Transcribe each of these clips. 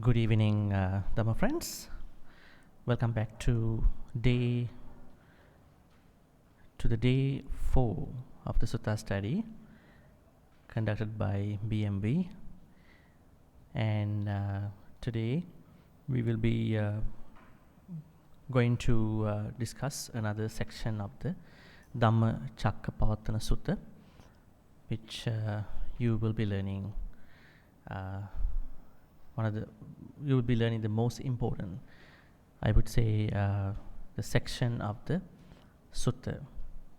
Good evening, Dhamma friends. Welcome back to the day 4 of the Sutta study conducted by BMV, and today we will be going to discuss another section of the Dhamma Chakkapavattana Sutta, which you will be learning. You will be learning the most important, I would say, the section of the sutta,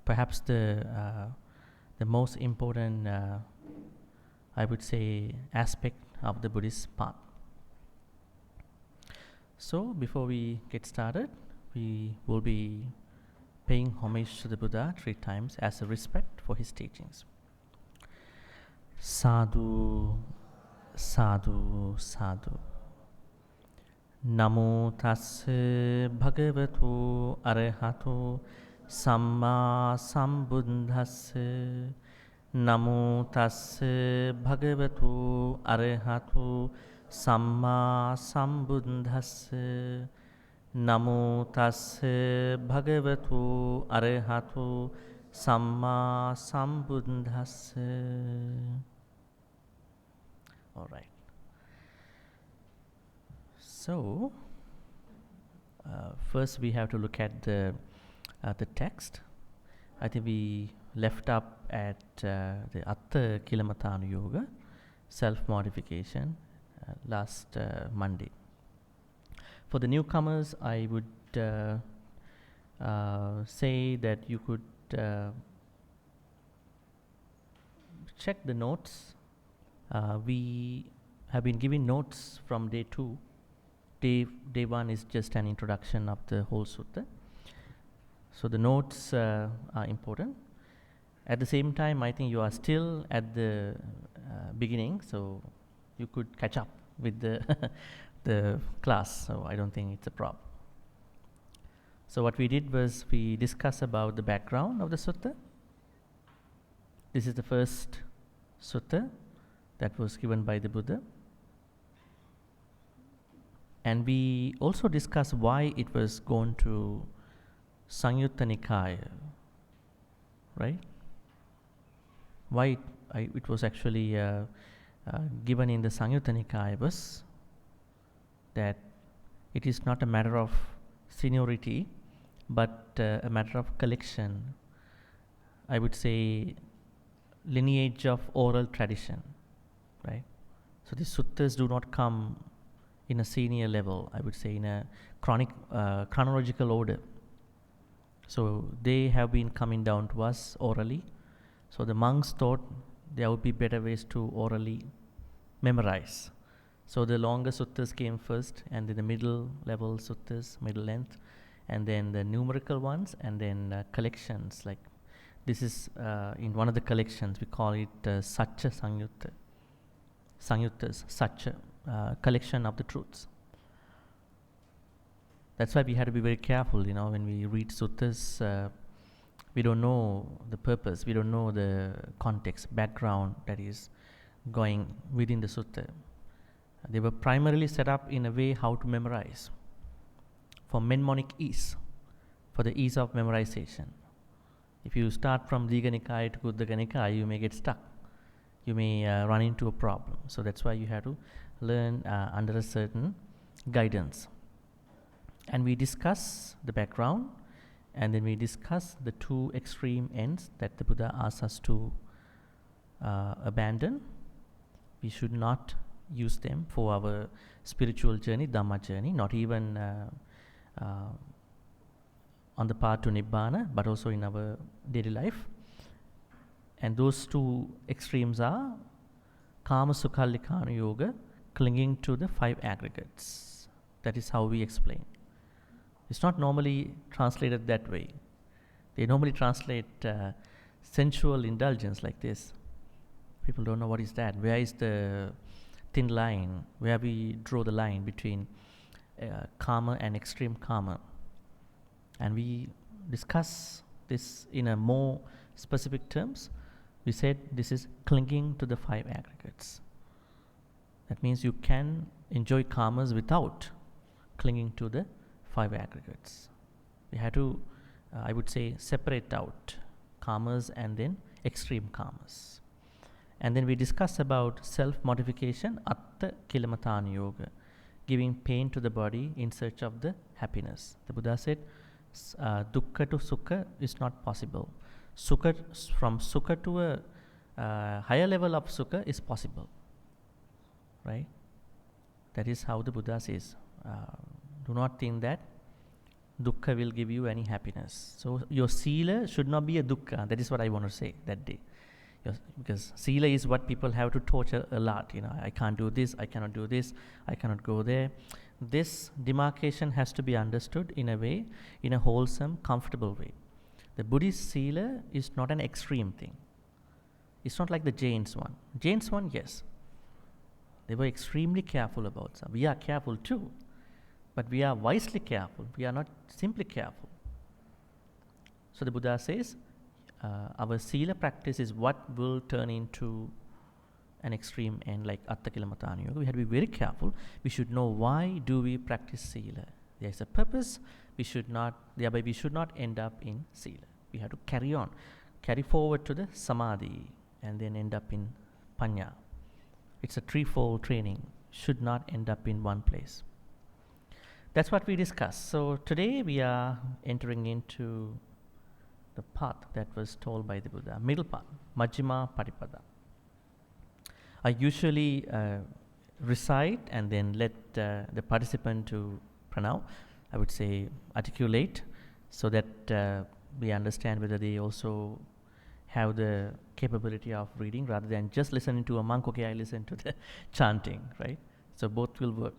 perhaps the most important, I would say, aspect of the Buddhist path. So before we get started, we will be paying homage to the Buddha 3 times as a respect for his teachings. Sadhu, sadhu, sadhu. Namo tassa bhagavato arahato samma sambuddhassa. Namo tassa bhagavato arahato samma sambuddhassa. Namo tassa bhagavato arahato samma sambuddhassa. All right. So, first we have to look at the text. I think we left up at the Atta Kilamatanu Yoga, self-modification, last Monday. For the newcomers, I would say that you could check the notes. We have been giving notes from day 2. Day 1 is just an introduction of the whole sutta. So the notes are important. At the same time, I think you are still at the beginning, so you could catch up with the the class. So I don't think it's a problem. So what we did was we discussed about the background of the sutta. This is the first sutta that was given by the Buddha. And we also discussed why it was gone to Samyutta Nikaya, right? Why it was actually given in the Samyutta Nikaya was that it is not a matter of seniority, but a matter of collection. I would say lineage of oral tradition, right? So the suttas do not come in a senior level, I would say in a chronological order. So they have been coming down to us orally. So the monks thought there would be better ways to orally memorize. So the longer suttas came first, and then the middle level suttas, middle length, and then the numerical ones, and then collections. Like this is in one of the collections, we call it Satcha Samyutta. Samyuttas, Satcha, collection of the truths. That's why we had to be very careful, when we read suttas. We don't know the purpose, we don't know the context, background that is going within the sutta. They were primarily set up in a way how to memorize, for mnemonic ease, for the ease of memorization. If you start from Digha Nikaya to Khuddaka Nikaya, you may get stuck. You may run into a problem. So that's why you have to learn under a certain guidance. And we discuss the background, and then we discuss the 2 extreme ends that the Buddha asks us to abandon. We should not use them for our spiritual journey, Dhamma journey, not even on the path to Nibbana, but also in our daily life. And those 2 extremes are Kama Sukhallikkhana Yoga, clinging to the 5 aggregates. That is how we explain. It's not normally translated that way. They normally translate sensual indulgence like this. People don't know what is that. Where is the thin line? Where we draw the line between karma and extreme karma? And we discuss this in a more specific terms. We said this is clinging to the 5 aggregates. That means you can enjoy karmas without clinging to the five aggregates. We had to, I would say, separate out karmas and then extreme karmas. And then we discuss about self-modification, atta kilamatana yoga, giving pain to the body in search of the happiness. The Buddha said, dukkha to sukha is not possible. Sukha, from sukha to a higher level of sukha is possible, right? That is how the Buddha says. Do not think that dukkha will give you any happiness. So your sila should not be a dukkha. That is what I want to say that day. Because sila is what people have to torture a lot. I can't do this, I cannot do this, I cannot go there. This demarcation has to be understood in a way, in a wholesome, comfortable way. The Buddhist sila is not an extreme thing. It's not like the Jains one. Jains one, yes. They were extremely careful about some. We are careful too, but we are wisely careful. We are not simply careful. So the Buddha says, our sila practice is what will turn into an extreme end like Atta Kilamatana Yoga. We have to be very careful. We should know why do we practice sila. There is a purpose. Thereby we should not end up in sila. We have to carry forward to the samadhi and then end up in panya. It's a threefold training. Should not end up in one place. That's what we discussed. So today we are entering into the path that was told by the Buddha, middle path, Majjhima Patipada. I usually recite and then let the participant to pronounce, I would say articulate, so that we understand whether they also have the capability of reading rather than just listening to a monk. Okay, I listen to the chanting, right? So both will work.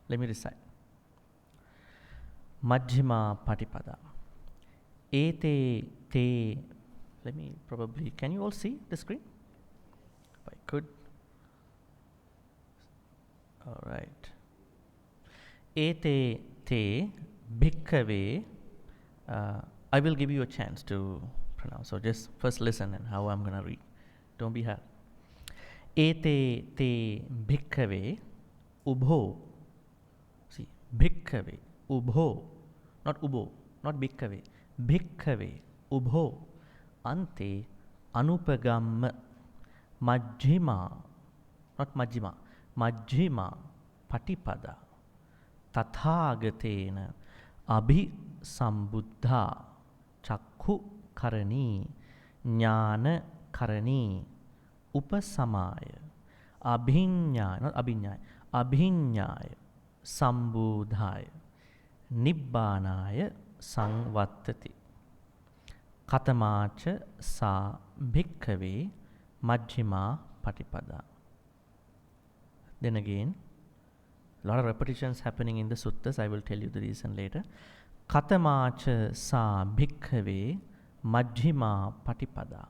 Let me recite. Majjhima Patipada. Ete te. Let me probably. Can you all see the screen? If I could. All right. Ete te bhikkhave. I will give you a chance to pronounce. So just first listen and how I'm going to read. Don't be hard. Ete te bhikkhave ubho. See, bhikkhave ubho. Not ubo, not bhikkhave. Bhikkhave ubho ante anupagam majjhima, not majjhima, majjhima patipada tathāgatena abhi sambuddha chakku karani jnana karani upasamaya abhiññāya, not abhiññāya, abhiññāya sambuddhāya nibbānāya samvattati katamāca sā bhikkhave majjhima patipada. Then again, a lot of repetitions happening in the suttas. I will tell you the reason later. Katamāca sā bhikkhave majjhima patipada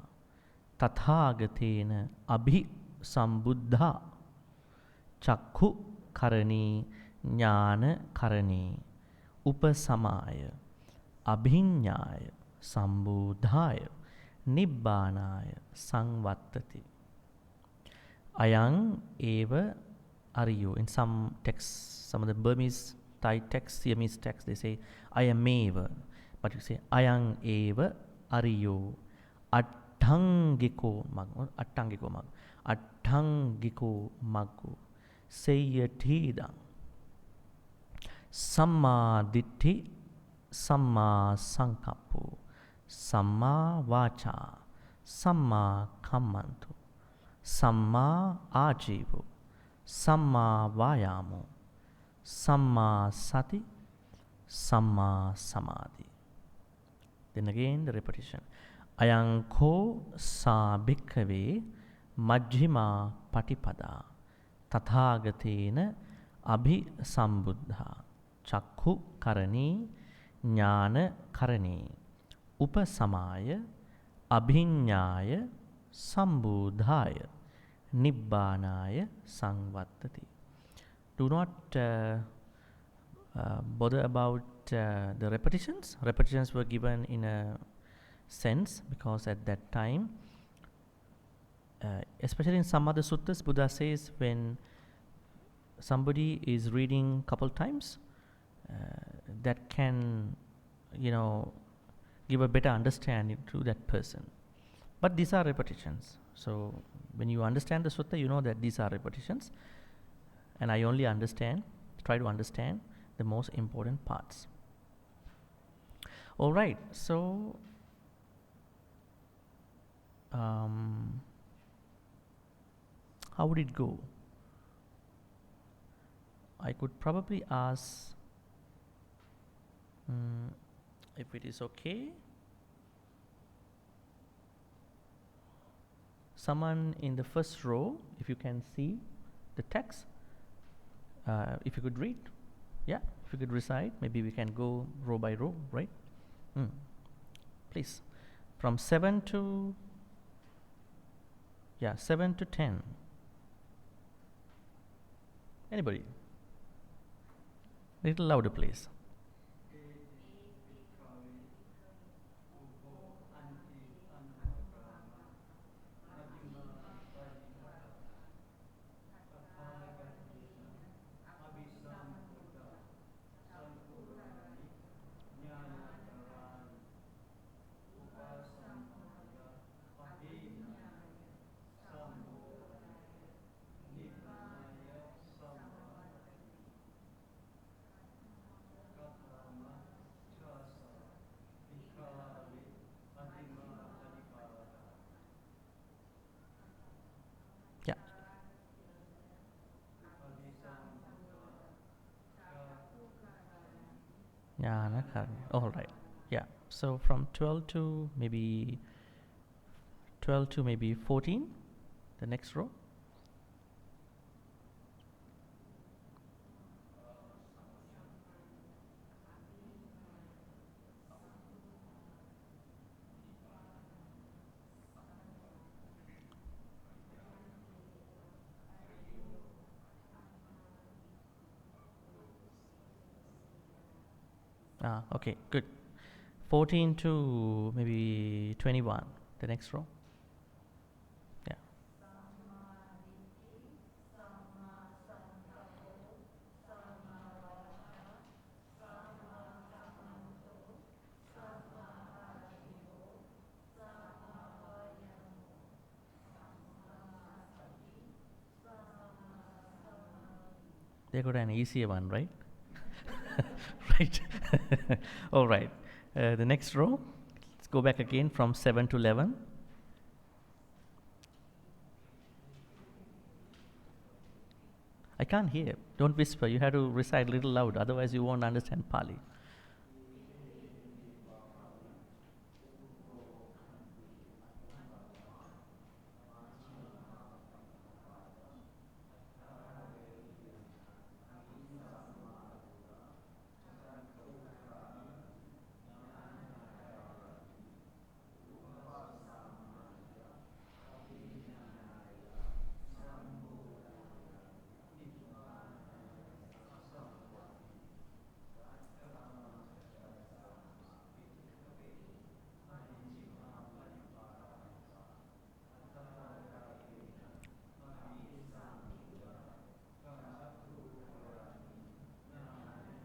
tathāgatena abhi sambuddha chakku karani jnana karani upasamaya abhiññāya sambuddhāya nibbānāya samvattati. Ayang eva ariyo. In some texts, some of the Burmese, Thai texts, Siamese texts, they say ayameva, but you say ayang eva ariyo attangiko maggo, attangiko maggo, attangiko maggo seyatidang samma ditti samma sankappo samma vacha samma kammantu samma ajivo samma vayamo samma sati samma samadhi. Then again the repetition. Ayanko sa bhikkhave majjhima patipada tathāgatena abhi sambuddha chakku karani jnana karani upasamaya abhiññāya sambuddhāya nibbānāya samvattati. Do not bother about the repetitions. Repetitions were given in a sense because at that time, especially in some other suttas, Buddha says when somebody is reading couple times, that can, you know, give a better understanding to that person. But these are repetitions. So when you understand the sutta, you know that these are repetitions, and I only try to understand the most important parts. All right, so how would it go? I could probably ask, if it is okay, someone in the first row, if you can see the text, if you could read, yeah, if you could recite, maybe we can go row by row, right? Please, from 7 to 10. Anybody? Little louder, please. Yeah. Yeah, all right. Yeah. So from 12 to maybe 14, the next row. Okay, good. 14 to maybe 21, the next row. Yeah. They got an easier one, right? Right. All right. The next row, let's go back again from 7 to 11. I can't hear. Don't whisper. You have to recite a little loud, otherwise you won't understand Pali.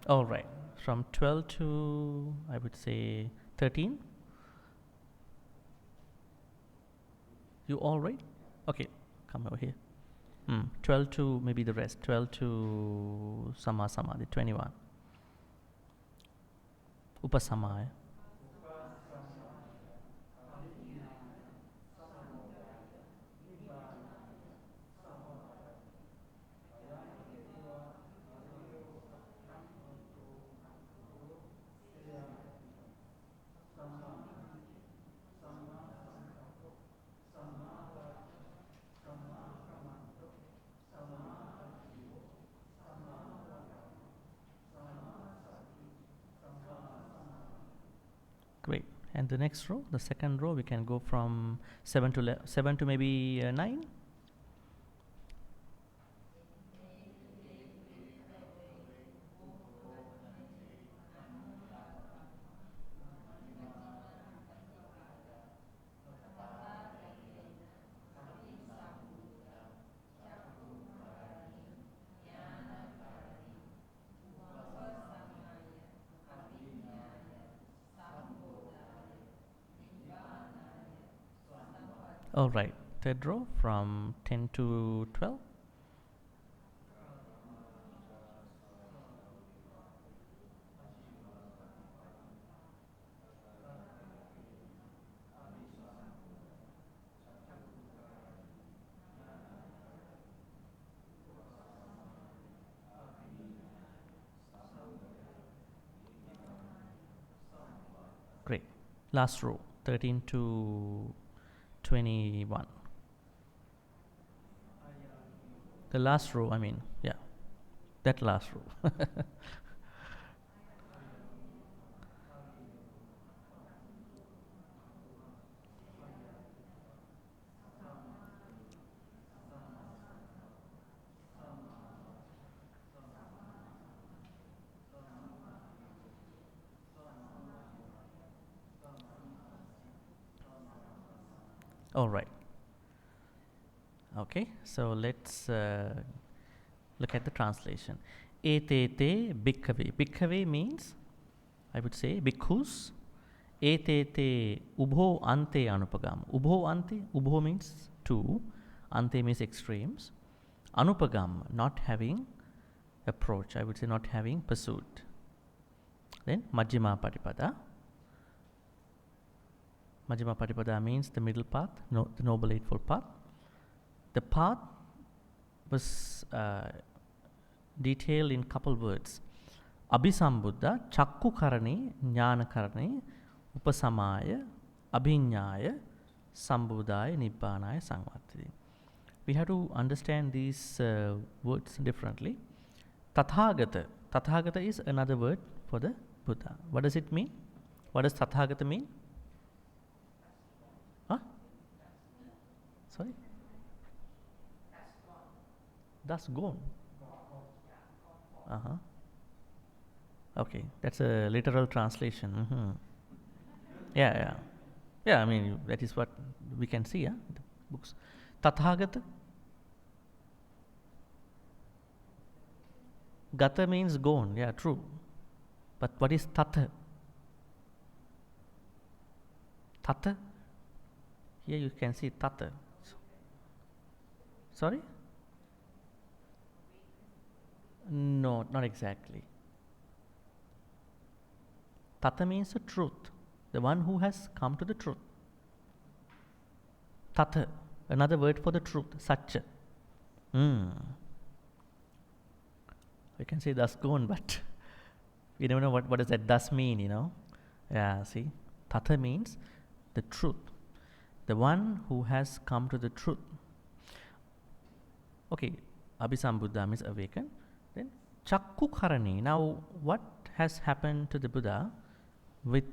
All right. From 12 to, I would say, 13. You all right? Okay, come over here. 12 to maybe the rest. 12 to Sama Samadhi, 21. Upasama. Great. And the next row, the second row, we can go from 7 to 7 to maybe 9. All right, third row from 10 to 12. Great. Last row, 13 to 21. The last row, I mean, yeah, that last row. All right. Okay, so let's look at the translation. Etete bhikkhave. Bhikkhave means, I would say, bhikkhus. Etete ubho ante anupagam. Ubho ante, ubho means two, ante means extremes. Anupagam, not having approach, I would say not having pursuit. Then Majjhima Patipada. Majjhima Patipada means the middle path, the Noble Eightfold Path. The path was detailed in couple words. Abhisambuddha, Chakku Karani, Jnana Karani, Upasamaya, Abhinyaya, Sambudaya, Nibbanaya, Sangvatri. We have to understand these words differently. Tathagata. Tathagata is another word for the Buddha. What does it mean? What does Tathagata mean? Huh? Sorry? Thus gone. Uh-huh. Okay, that's a literal translation. Mm-hmm. Yeah. Yeah, I mean, that is what we can see, the books. Tathagata. Gata means gone, yeah, true. But what is Tatha? Tatha? Here you can see Tatha. Sorry? No, not exactly. Tatha means the truth, the one who has come to the truth. Tatha, another word for the truth, Satcha. We can say thus gone, but we don't know what does that thus mean, Yeah, see, Tatha means the truth, the one who has come to the truth. Okay, Abhisambuddha means awaken. Then Chakku Karani. Now, what has happened to the Buddha with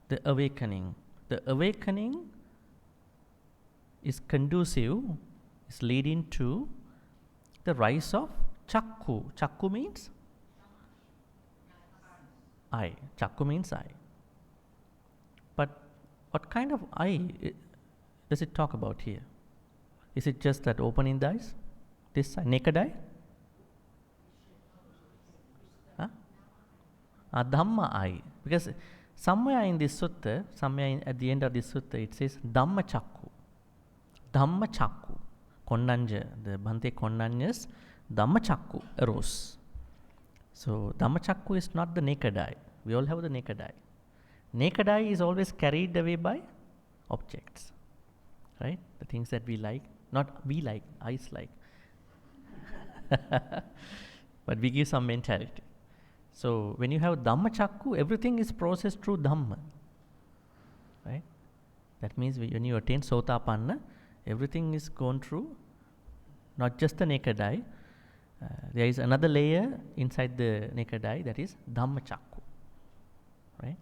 the awakening? The awakening is conducive, is leading to the rise of Chakku. Chakku means eye. Chakku means eye. But what kind of eye does it talk about here? Is it just that opening the eyes? This naked eye? Dhamma eye. Because somewhere in this sutta, at the end of this sutta, it says Dhamma Chakku. Dhamma Chakku. Konnanja, the Bhante Konnanja's Dhamma Chakku arose. So Dhamma Chakku is not the naked eye. We all have the naked eye. Naked eye is always carried away by objects. Right? The things that we like. Not we like, eyes like. But we give some mentality. So when you have Dhamma Chakku, everything is processed through Dhamma. Right? That means when you attain Sotapanna, everything is gone through not just the naked eye. There is another layer inside the naked eye, that is Dhamma Chakku. Right?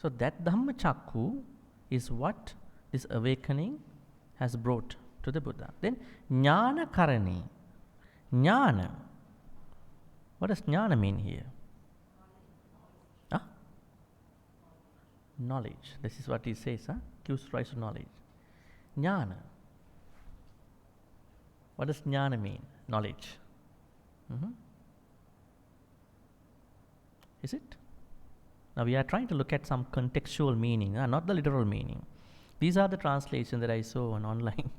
So that Dhamma Chakku is what this awakening has brought to the Buddha. Then Jnana Karani. Jnana. What does Jnana mean here? Knowledge. This is what he says, gives rise to knowledge. Jnana. What does jnana mean? Knowledge. Is it? Now we are trying to look at some contextual meaning, not the literal meaning. These are the translations that I saw on online.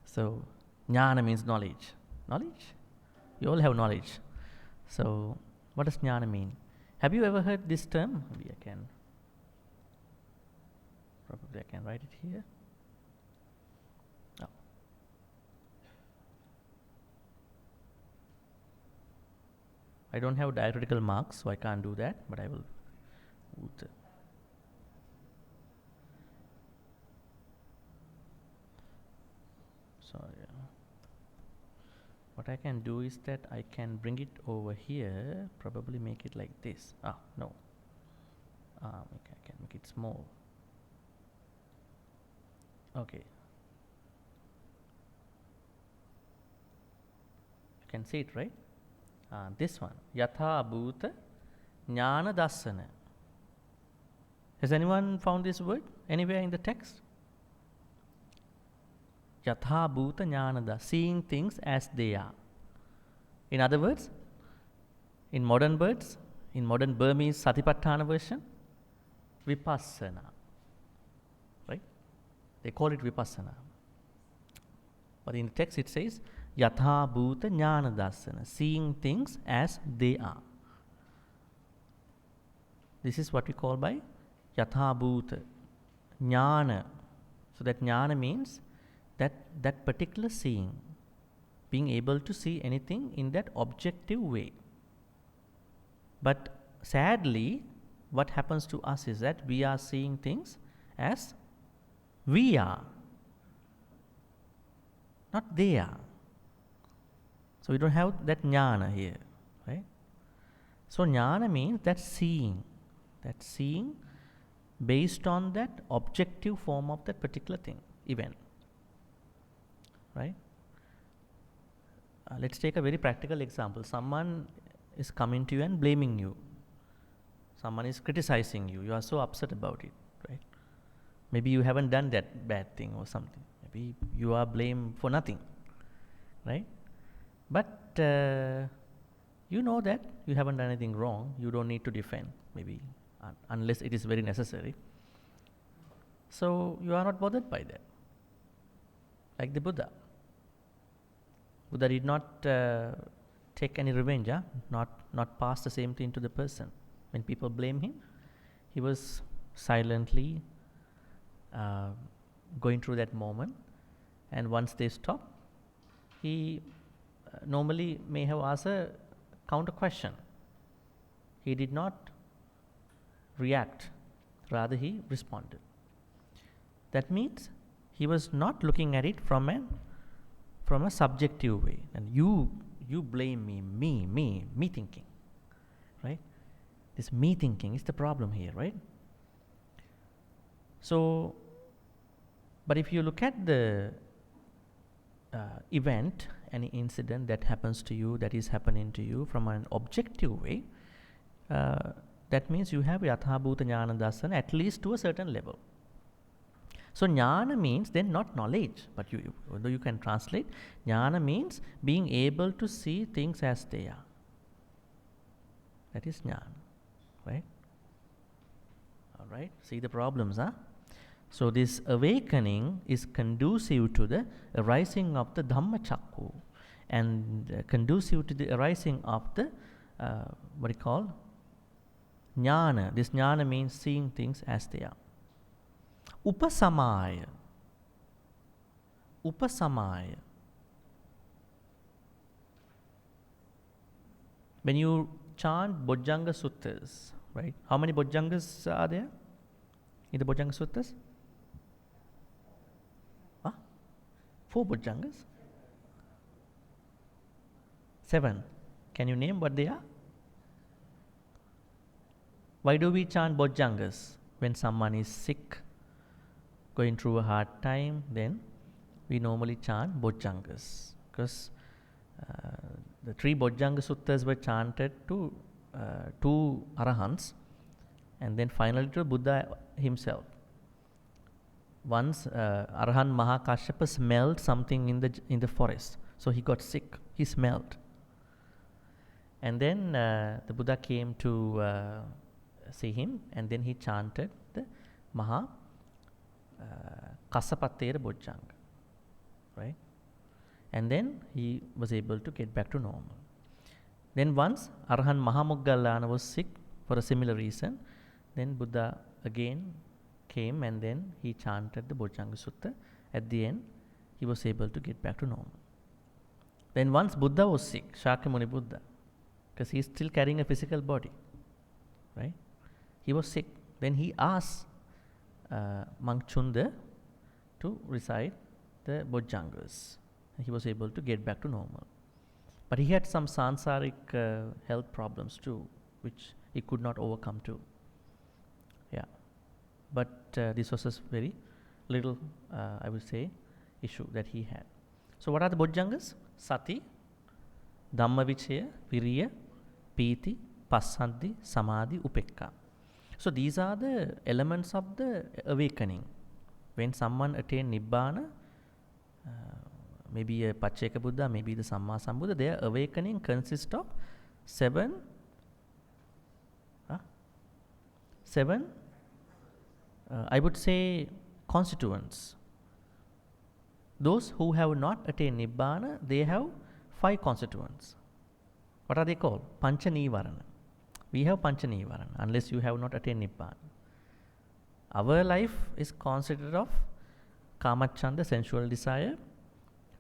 So, jnana means knowledge. Knowledge? You all have knowledge. So, what does jnana mean? Have you ever heard this term? Maybe I can. Probably I can write it here. No. I don't have diacritical marks, so I can't do that, but I will. So, what I can do is that I can bring it over here, probably make it like this. No. I can make it small. Okay. You can see it, right? This one. Yatha bhuta jnana dassana. Has anyone found this word anywhere in the text? Yatha bhuta jnana dassana. Seeing things as they are. In other words, in modern words, in modern Burmese Satipatthana version, vipassana. Right? They call it vipassana. But in the text it says, Yatha bhuta jnana dassana. Seeing things as they are. This is what we call by Yatha bhuta jnana. So that jnana means that particular seeing. Being able to see anything in that objective way. But sadly, what happens to us is that we are seeing things as we are, not they are. So we don't have that jnana here, right? So jnana means that seeing based on that objective form of that particular thing, event, right? Let's take a very practical example. Someone is coming to you and blaming you. Someone is criticizing you. You are so upset about it, right? Maybe you haven't done that bad thing or something. Maybe you are blamed for nothing, right? But you know that you haven't done anything wrong. You don't need to defend, maybe, unless it is very necessary. So you are not bothered by that. Like the Buddha. Buddha did not take any revenge, not pass the same thing to the person. When people blame him, he was silently going through that moment, and once they stopped, he normally may have asked a counter question. He did not react, rather he responded. That means he was not looking at it from a subjective way, and you blame me thinking, right? This me thinking is the problem here, right? So, but if you look at the event, any incident that happens to you, that is happening to you from an objective way, that means you have yatha bhuta jnana dassana at least to a certain level. So jnana means then not knowledge, but although you can translate, jnana means being able to see things as they are. That is jnana, right? Alright, see the problems, huh? So this awakening is conducive to the arising of the Dhamma Chakku, and conducive to the arising of the, what do you call, jnana. This jnana means seeing things as they are. Upasamaya. When you chant Bojjhanga Suttas, right? How many Bojjhangas are there in the Bojjhanga Suttas? 4 Bojjhangas? 7. Can you name what they are? Why do we chant Bojjhangas? When someone is sick, going through a hard time, then we normally chant Bojjhangas, because the 3 Bojjhanga Suttas were chanted to 2 Arahants, and then finally to Buddha himself. Once Arahant Mahakashyapa smelled something in the forest, so he got sick. He smelled, and then the Buddha came to see him, and then he chanted the Kasapattera Bojjanga, right? And then he was able to get back to normal. Then once Arhan Mahamoggallana was sick for a similar reason, then Buddha again came and then he chanted the Bojjanga Sutta. At the end, he was able to get back to normal. Then once Buddha was sick, Shakyamuni Buddha, because he's still carrying a physical body, right? He was sick. Then he asked Monk Chunda to recite the Bojjangas. He was able to get back to normal. But he had some sansaric health problems too, which he could not overcome too. Yeah. But this was a very little, I would say, issue that he had. So what are the Bojjangas? Sati, Dhammavichaya, Viriya, Piti, Passaddhi, Samadhi, Upekka. So these are the elements of the awakening. When someone attains Nibbana, maybe a Pacceka Buddha, maybe the Samma Sambuddha, their awakening consists of seven, I would say, constituents. Those who have not attained Nibbana, they have 5 constituents. What are they called? Pancha Nivarana. We have Pancha Nivarana, unless you have not attained Nibbana. Our life is considered of Kamacchanda, sensual desire,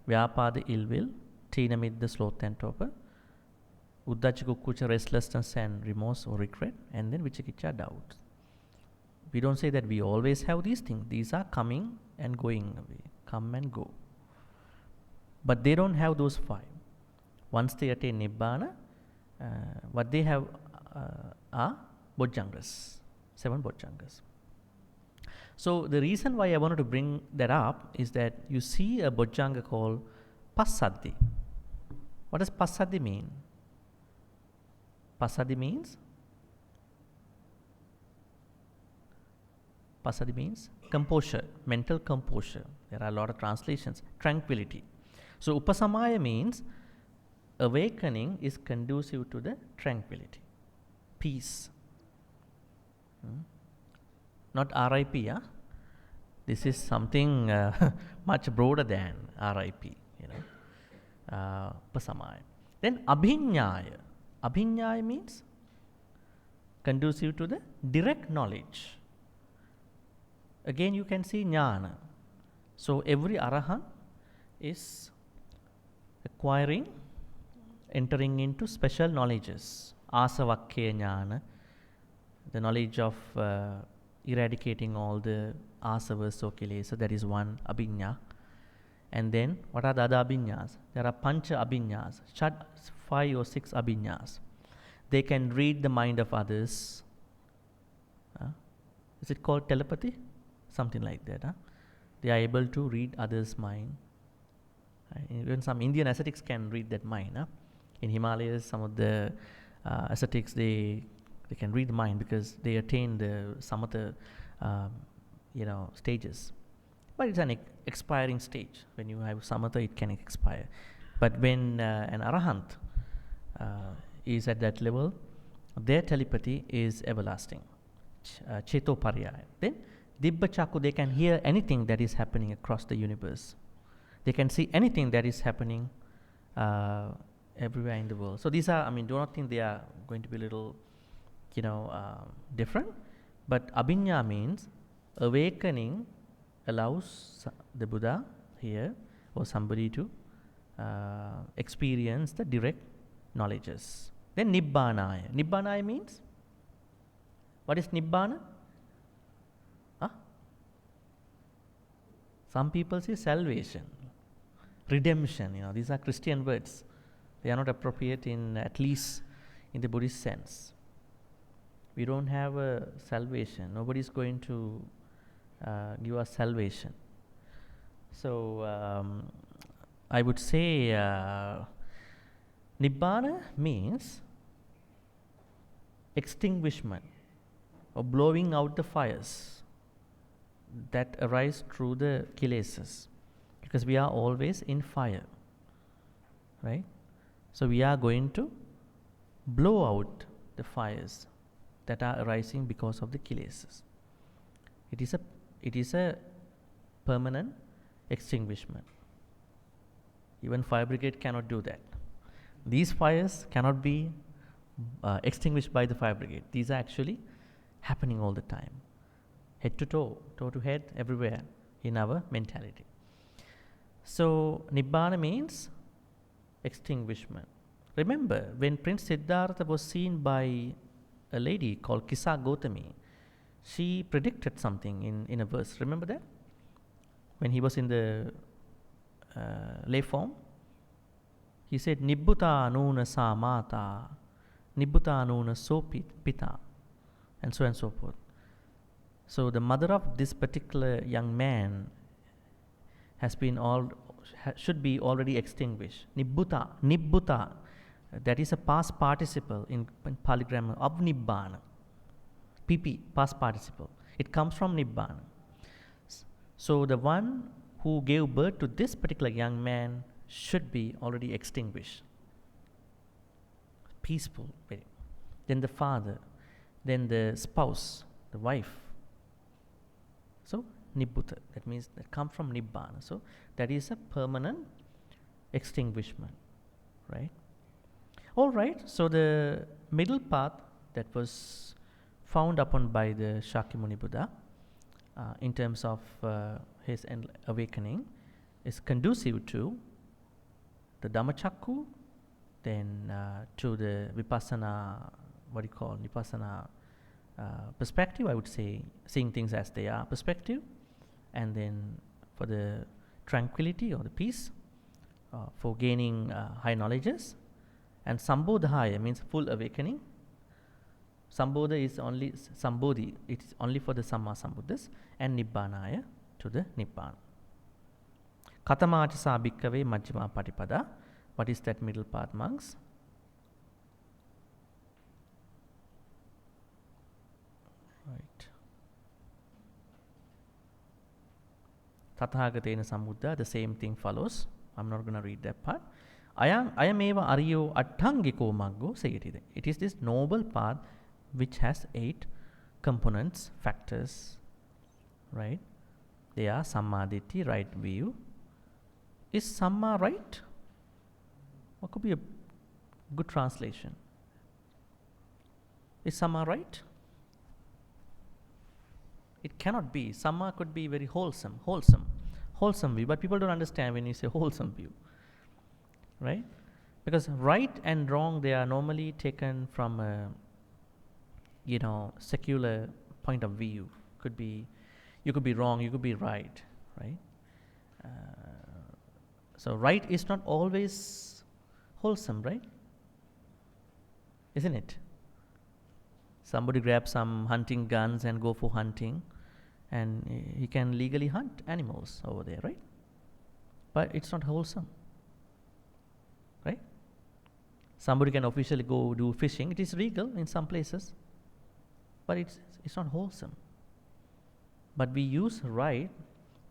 Vyapada, ill will, Tina Midda, sloth and torpor, Uddhacha Kukkucha, restlessness and remorse or regret, and then Vichikicha, doubt. We don't say that we always have these things. These are coming and going away, come and go. But they don't have those 5. Once they attain Nibbana, what they have are Bojjangas, 7 Bojjangas. So the reason why I wanted to bring that up is that you see a Bojjanga called Passaddhi. What does Passaddhi mean? Passaddhi means composure, mental composure. There are a lot of translations. Tranquility. So Upasamaya means awakening is conducive to the tranquility, peace. Not RIP, yeah? This is something much broader than RIP, Upasamaya. Then Abhinyaya. Abhinyaya means conducive to the direct knowledge. Again, you can see Jnana. So every Arahant is acquiring, entering into special knowledges. Asavakkya Jnana, the knowledge of eradicating all the asavas or kilesa, that is one abhinya. And then what are the other abhinyas? There are pancha abhinyas, 5 or 6 abhinyas. They can read the mind of others. Is it called telepathy? Something like that. They are able to read others' mind. Even some Indian ascetics can read that mind. In Himalayas, some of the ascetics, they can read the mind because they attain some of the stages. But it's an expiring stage. When you have samatha, it can expire. But when an arahant is at that level, their telepathy is everlasting. Cheto pariyaya. Then Dibba Chaku, they can hear anything that is happening across the universe. They can see anything that is happening everywhere in the world. So these are, do not think they are going to be a little, different. But Abhinya means awakening allows the Buddha here or somebody to experience the direct knowledges. Then Nibbanaya. Nibbanaya means, what is Nibbana? Some people say salvation, redemption. These are Christian words. They are not appropriate at least in the Buddhist sense. We don't have a salvation. Nobody is going to give us salvation. So I would say Nibbana means extinguishment or blowing out the fires that arise through the kilesas, because we are always in fire, right? So we are going to blow out the fires that are arising because of the kilesas. It is a permanent extinguishment. Even fire brigade cannot do that. These fires cannot be extinguished by the fire brigade. These are actually happening all the time, head to toe, toe to head, everywhere in our mentality. So Nibbana means extinguishment. Remember, when Prince Siddhartha was seen by a lady called Kisa Gautami, she predicted something in a verse. Remember that? When he was in the lay form, he said, Nibbuta anuna sa mata, Nibbuta anuna so pita, and so forth. So the mother of this particular young man should be already extinguished. Nibbuta, that is a past participle in Pali grammar of Nibbana. PP, past participle. It comes from Nibbana. So the one who gave birth to this particular young man should be already extinguished. Peaceful. Then the father, then the spouse, the wife. So Nibbuta, that means that come from Nibbana. So that is a permanent extinguishment, right? All right, so the middle path that was found upon by the Shakyamuni Buddha in terms of his awakening is conducive to the Dhammachakku, then to the Vipassana, Vipassana perspective, I would say, seeing things as they are perspective, and then for the tranquility or the peace, for gaining high knowledges, and Sambodhaya means full awakening. Sambodha is only Sambodhi, it is only for the Samma Sambuddhas, and Nibbanaya to the Nibbana. Katamāca bhikkhave majjhima patipada. What is that middle path, monks? Right. Tathagatena sambuddha, the same thing follows. I'm not going to read that part. Ayameva ariyo atthangiko maggo sayatide. It is this noble path which has 8 components, factors, right? They are Sammaditthi, right view. Is Samma right? What could be a good translation? Is Samma right? It cannot be. Samma could be very wholesome view, but people don't understand when you say wholesome view, right? Because right and wrong, they are normally taken from a secular point of view. You could be wrong, you could be right? So right is not always wholesome, right? Isn't it? Somebody grabs some hunting guns and go for hunting, and he can legally hunt animals over there, right? But it's not wholesome, right? Somebody can officially go do fishing. It is legal in some places, but it's not wholesome. But we use right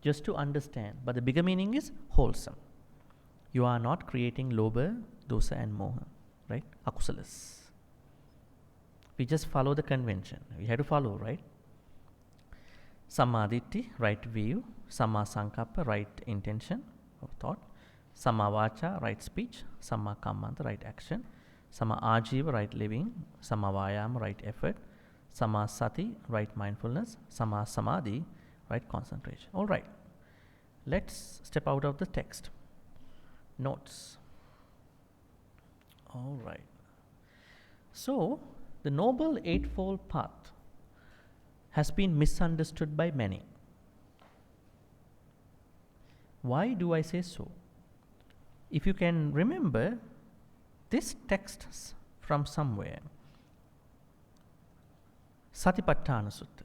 just to understand. But the bigger meaning is wholesome. You are not creating lobha, dosa and moha, right? Akusalas. We just follow the convention. We have to follow, right? Sammaditthi, right view. Samma sankappa, right intention or thought. Samma vacha, right speech. Samma kammanta, right action. Samma ajiva, right living. Samma vayama, right effort. Samma sati, right mindfulness. Samma samadhi, right concentration. All right. Let's step out of the text. Notes. All right. So, the Noble Eightfold Path has been misunderstood by many. Why do I say so? If you can remember this text from somewhere, Satipatthana Sutta.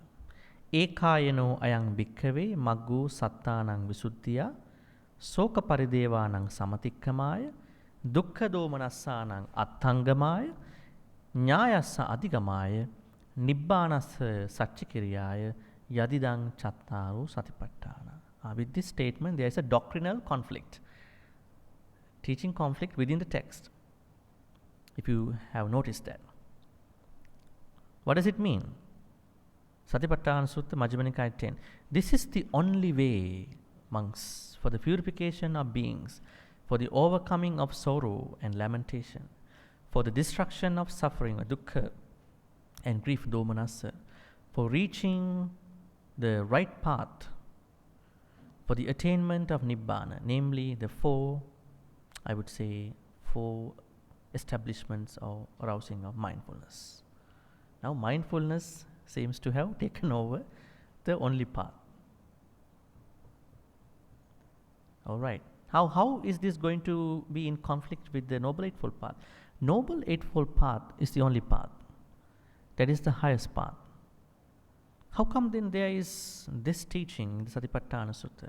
Ekayano ayang bhikkhave maggu sattanang visuddhiya soka paridevanang samatikkamaya dukkha domanassanang attangamaya nyayassa adhigamaya nibbanassa satchikiriyaya yadidang chattaru satipatthana. With this statement, there is a doctrinal conflict, teaching conflict within the text, if you have noticed that. What does it mean? Satipatthana Sutta, Majjhima Nikaya 10. This is the only way, monks, for the purification of beings, for the overcoming of sorrow and lamentation, for the destruction of suffering, dukkha, and grief, domanassa, for reaching the right path, for the attainment of Nibbana, namely the four, I would say, four establishments or arousing of mindfulness. Now, mindfulness seems to have taken over the only path. All right. How is this going to be in conflict with the Noble Eightfold Path? Noble Eightfold Path is the only path. That is the highest path. How come then there is this teaching in the Satipatthana Sutta?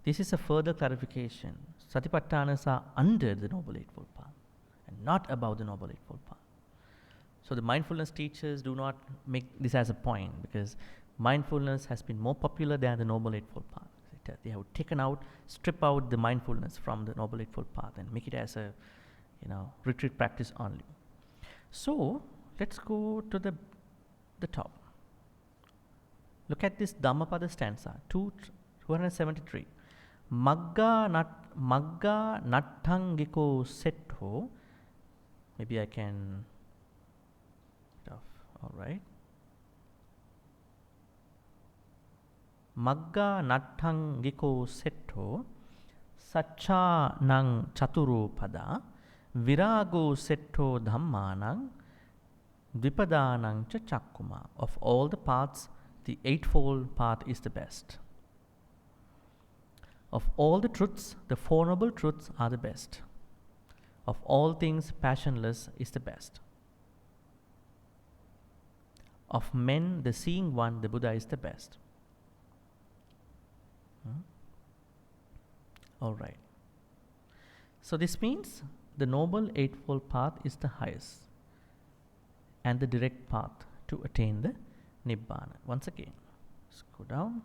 This is a further clarification. Satipatthanas are under the Noble Eightfold Path and not above the Noble Eightfold Path. So the mindfulness teachers do not make this as a point, because mindfulness has been more popular than the Noble Eightfold Path. They have taken out, strip out the mindfulness from the Noble Eightfold Path and make it as a, retreat practice only. So let's go to the top. Look at this Dhammapada stanza, 273. Magga nattangiko setho. Maybe I can. All right. Magga nattangiko setho saccha nang chaturu pada virago setho dhammanang dvipadanang cha chakkuma. Of all the paths, the Eightfold Path is the best. Of all the truths, the Four Noble Truths are the best. Of all things, passionless is the best. Of men, the seeing one, the Buddha, is the best. All right. So this means the Noble Eightfold Path is the highest and the direct path to attain the Nibbana. Once again, let's go down.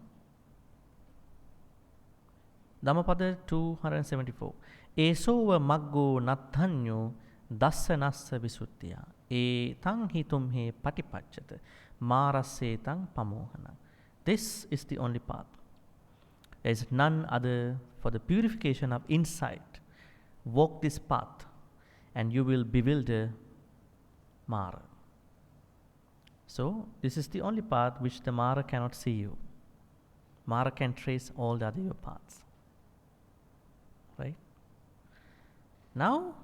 Dhammapada 274. Esova maggo nathanyo dassanassa visuttya etang hitumhe patipacchata marasetang pamohana. This is the only path. There is none other for the purification of insight. Walk this path and you will bewilder Mara. So this is the only path which the Mara cannot see you. Mara can trace all the other paths. Right? Now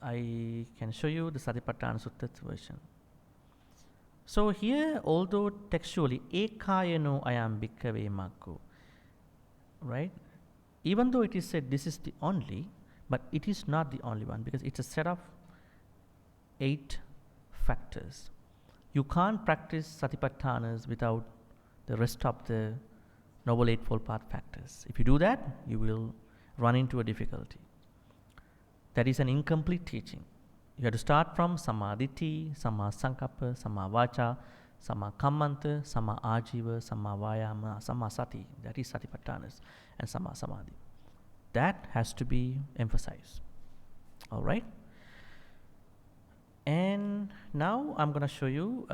I can show you the Satipatthana Sutta version. So here, although textually ekayano ayam bhikkave maggo, right? Even though it is said this is the only, but it is not the only one, because it's a set of 8 factors. You can't practice Satipatthanas without the rest of the Noble Eightfold Path factors. If you do that, you will run into a difficulty. That is an incomplete teaching. You have to start from Samma Ditti, Samma Sankappa, Samma Vacha, Samma Kammanta, Samma Ajiva, Samma Vayama, Samma Sati. That is Satipatthanas, and Samma Samadhi. That has to be emphasized. All right? And now I'm going to show you,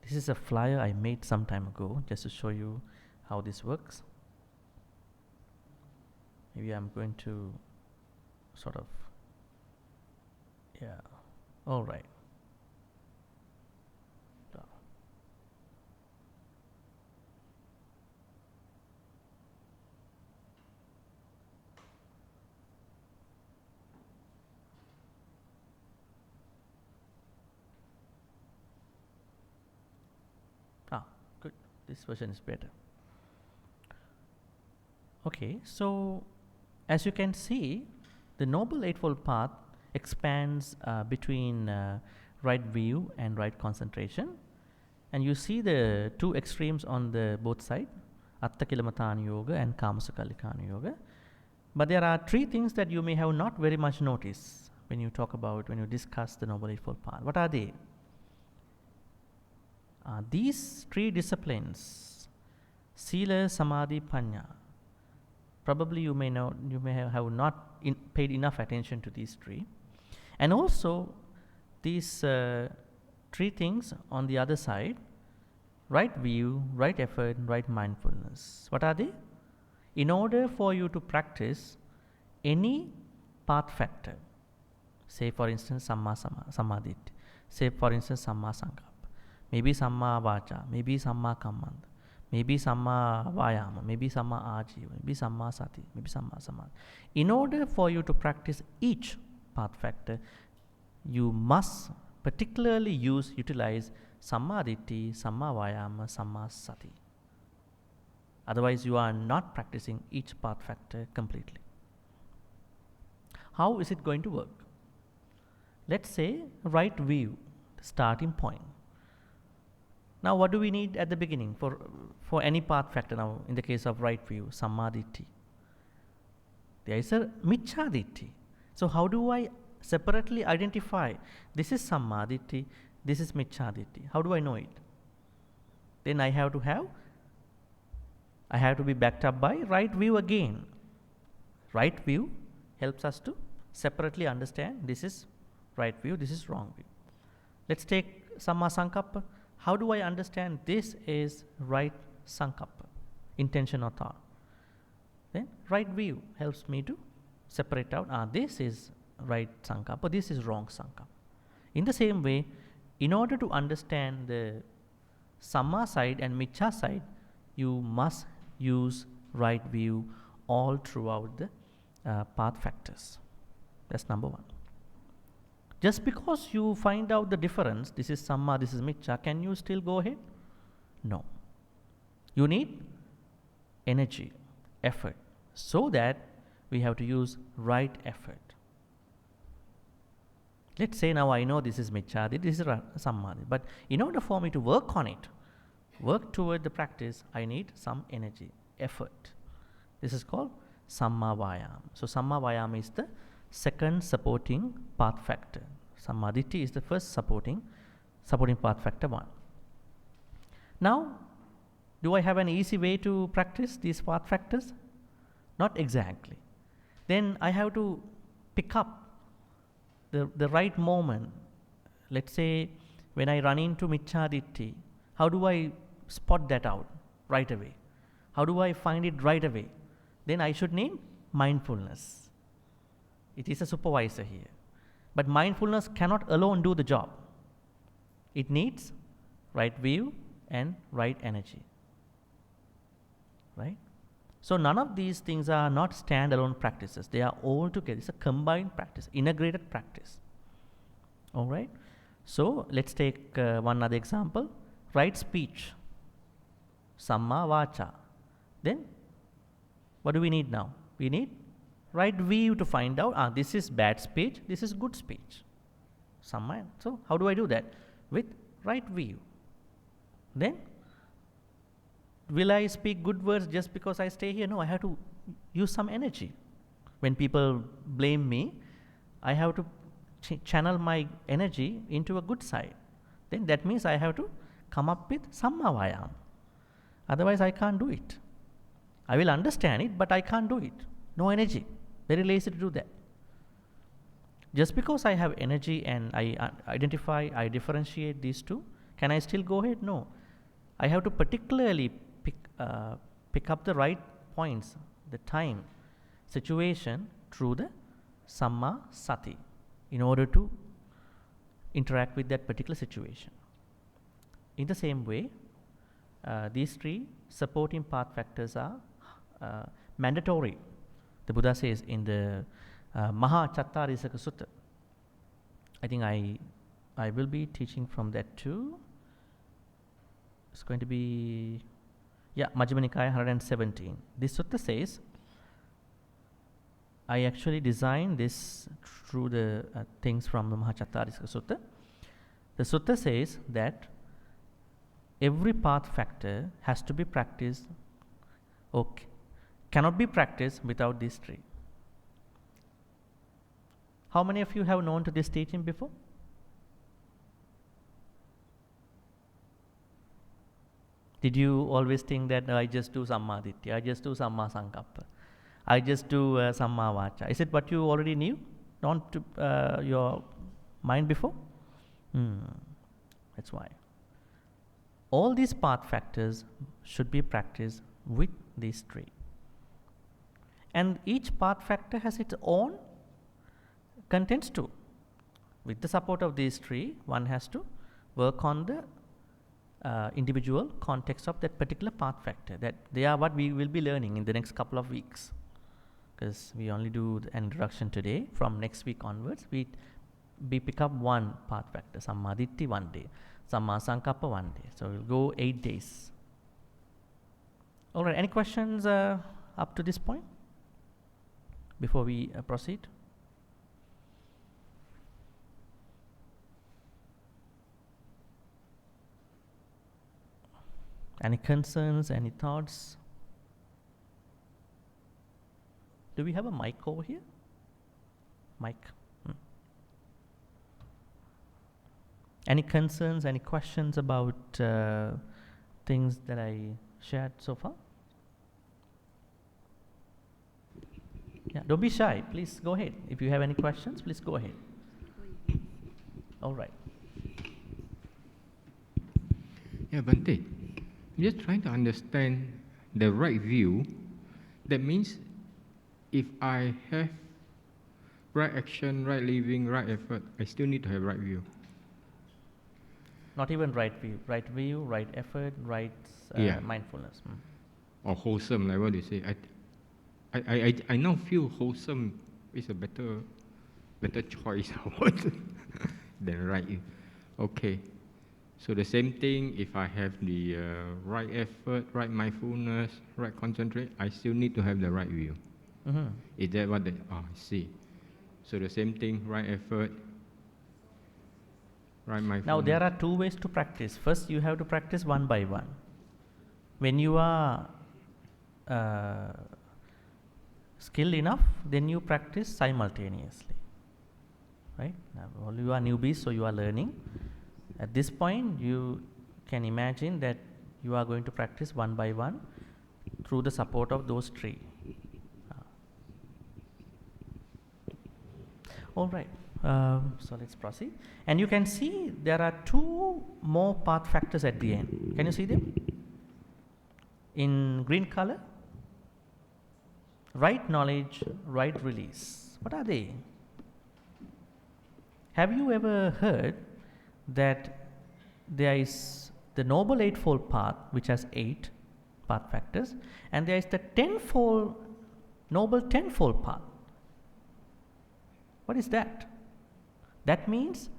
this is a flyer I made some time ago just to show you how this works. Maybe I'm going to sort of, all right. Good. This version is better. Okay, so as you can see, the Noble Eightfold Path expands between right view and right concentration, and you see the 2 extremes on the both sides, Atta Kilamatana Yoga and Kamasukallikana Yoga. But there are 3 things that you may have not very much noticed when you discuss the Noble Eightfold Path. What are they? These 3 disciplines, Sila, Samadhi, Panya. Probably you may have not paid enough attention to these 3. And also, these 3 three things on the other side: right view, right effort, right mindfulness. What are they? In order for you to practice any path factor, say for instance samaditi, say for instance samma sankappa, maybe samma vacha, maybe samma kammanta, maybe samma vayama, maybe samma ajiva, maybe samma sati, maybe samma samadhi. In order for you to practice each path factor, you must particularly utilize samma ditti, samma vayama, samma sati. Otherwise you are not practicing each path factor completely. How is it going to work? Let's say right view, starting point. Now what do we need at the beginning for any path factor? Now in the case of right view, samaditi, there is a micchaditi. So how do I separately identify this is samaditi, this is micchaditi? How do I know it? Then I have to be backed up by right view again. Right view helps us to separately understand this is right view, this is wrong view. Let's take samma sankappa. How do I understand this is right sankappa, intention or thought? Then right view helps me to separate out, this is right sankappa, this is wrong sankappa. In the same way, in order to understand the samma side and miccha side, you must use right view all throughout the path factors. That's number one. Just because you find out the difference, this is samma, this is miccha, can you still go ahead? No. You need energy, effort, so that we have to use right effort. Let's say now I know this is miccha, this is samma, but in order for me to work on it, work toward the practice, I need some energy, effort. This is called samma vayama. So samma vayama is the second supporting path factor. Samaditi is the first supporting path factor 1. Now, do I have an easy way to practice these path factors? Not exactly. Then I have to pick up the right moment. Let's say when I run into micchaditti, how do I spot that out right away? How do I find it right away? Then I should need mindfulness. It is a supervisor here. But mindfulness cannot alone do the job. It needs right view and right energy. Right? So none of these things are not standalone practices. They are all together. It's a combined practice, integrated practice. All right? So let's take one other example. Right speech, samma vacha. Then what do we need now? We need right view to find out, this is bad speech, this is good speech. Samma. So how do I do that? With right view. Then will I speak good words just because I stay here? No, I have to use some energy. When people blame me, I have to channel my energy into a good side. Then that means I have to come up with samma vayama. Otherwise I can't do it. I will understand it, but I can't do it. No energy. Very lazy to do that. Just because I have energy and I identify, I differentiate these two, can I still go ahead? No. I have to particularly pick up the right points, the time, situation through the samma sati in order to interact with that particular situation. In the same way, these three supporting path factors are mandatory. The Buddha says in the Maha Chattarisaka Sutta. I think I will be teaching from that too. It's going to be, Majjhima Nikaya 117. This sutta says, I actually designed this through the things from the Maha Chattarisaka Sutta. The sutta says that every path factor has to be practiced, cannot be practiced without these three. How many of you have known to this teaching before? Did you always think that I just do samma ditti, I just do samma sankappa, I just do samma vacha? Is it what you already knew, not to your mind before? That's why. All these path factors should be practiced with these three. And each path factor has its own contents too. With the support of these three, one has to work on the individual context of that particular path factor. That they are what we will be learning in the next couple of weeks. Because we only do an introduction today. From next week onwards, we pick up one path factor. Samma Ditti 1 day. Samma Sankappa 1 day. So we'll go 8 days. Alright, any questions up to this point? Before we proceed? Any concerns, any thoughts? Do we have a mic over here? Mic. Any concerns, any questions about things that I shared so far? Yeah, don't be shy. Please go ahead. If you have any questions, please go ahead. All right. Yeah, Bhante, I'm just trying to understand the right view. That means if I have right action, right living, right effort, I still need to have right view. Not even right view, right effort, right mindfulness. Or wholesome, like what you say. I now feel wholesome is a better choice than right. Okay. So the same thing, if I have the right effort, right mindfulness, right concentrate, I still need to have the right view. Mm-hmm. Is that what I see? So the same thing, right effort, right mindfulness. Now there are two ways to practice. First, you have to practice one by one. When you are skilled enough, then you practice simultaneously. Right? Now, you are newbies, so you are learning. At this point, you can imagine that you are going to practice one by one through the support of those three. All right. So let's proceed. And you can see there are two more path factors at the end. Can you see them? In green color? Right knowledge, right release. What are they? Have you ever heard that there is the Noble Eightfold Path, which has 8 path factors, and there is the Noble Tenfold Path? What is that? That means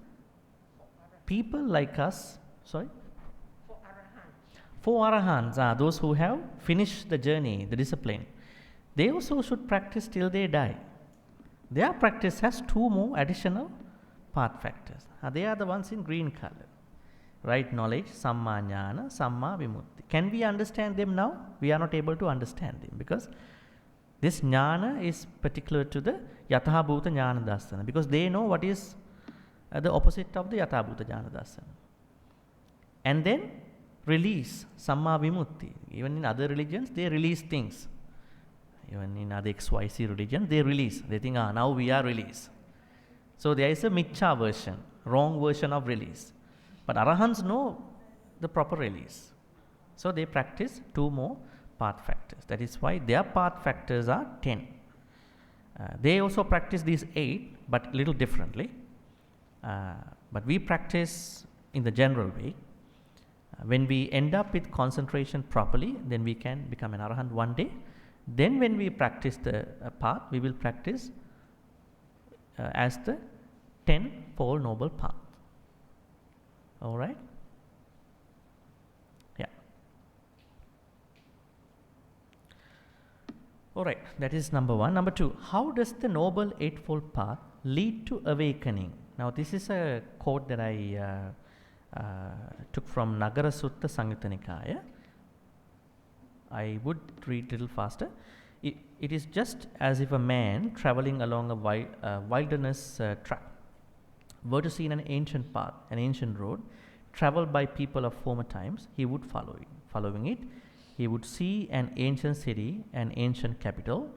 people like us, sorry? For Arahants are those who have finished the journey, the discipline. They also should practice till they die. Their practice has 2 more additional path factors. They are the ones in green color. Right knowledge, Samma Jnana, Samma Vimutti. Can we understand them now? We are not able to understand them because this Jnana is particular to the Yatha Bhuta Jnana Dassana, because they know what is the opposite of the Yatha Bhuta Jnana Dassana. And then release, Samma Vimutti. Even in other religions, they release things. Even in other XYZ religions, they release. They think, now we are released. So there is a Michcha version, wrong version of release. But Arahants know the proper release. So they practice 2 more path factors. That is why their path factors are 10. They also practice these 8, but little differently. But we practice in the general way. When we end up with concentration properly, then we can become an Arahant one day. Then when we practice the path, we will practice as the 10-fold noble path. All right? Yeah. All right, that is number 1. Number 2, how does the noble eightfold path lead to awakening? Now this is a quote that I took from Nagara Sutta Samyutta Nikaya. I would read a little faster. It is just as if a man traveling along a wilderness track were to see an ancient path, an ancient road, traveled by people of former times. He would follow it. Following it, he would see an ancient city, an ancient capital,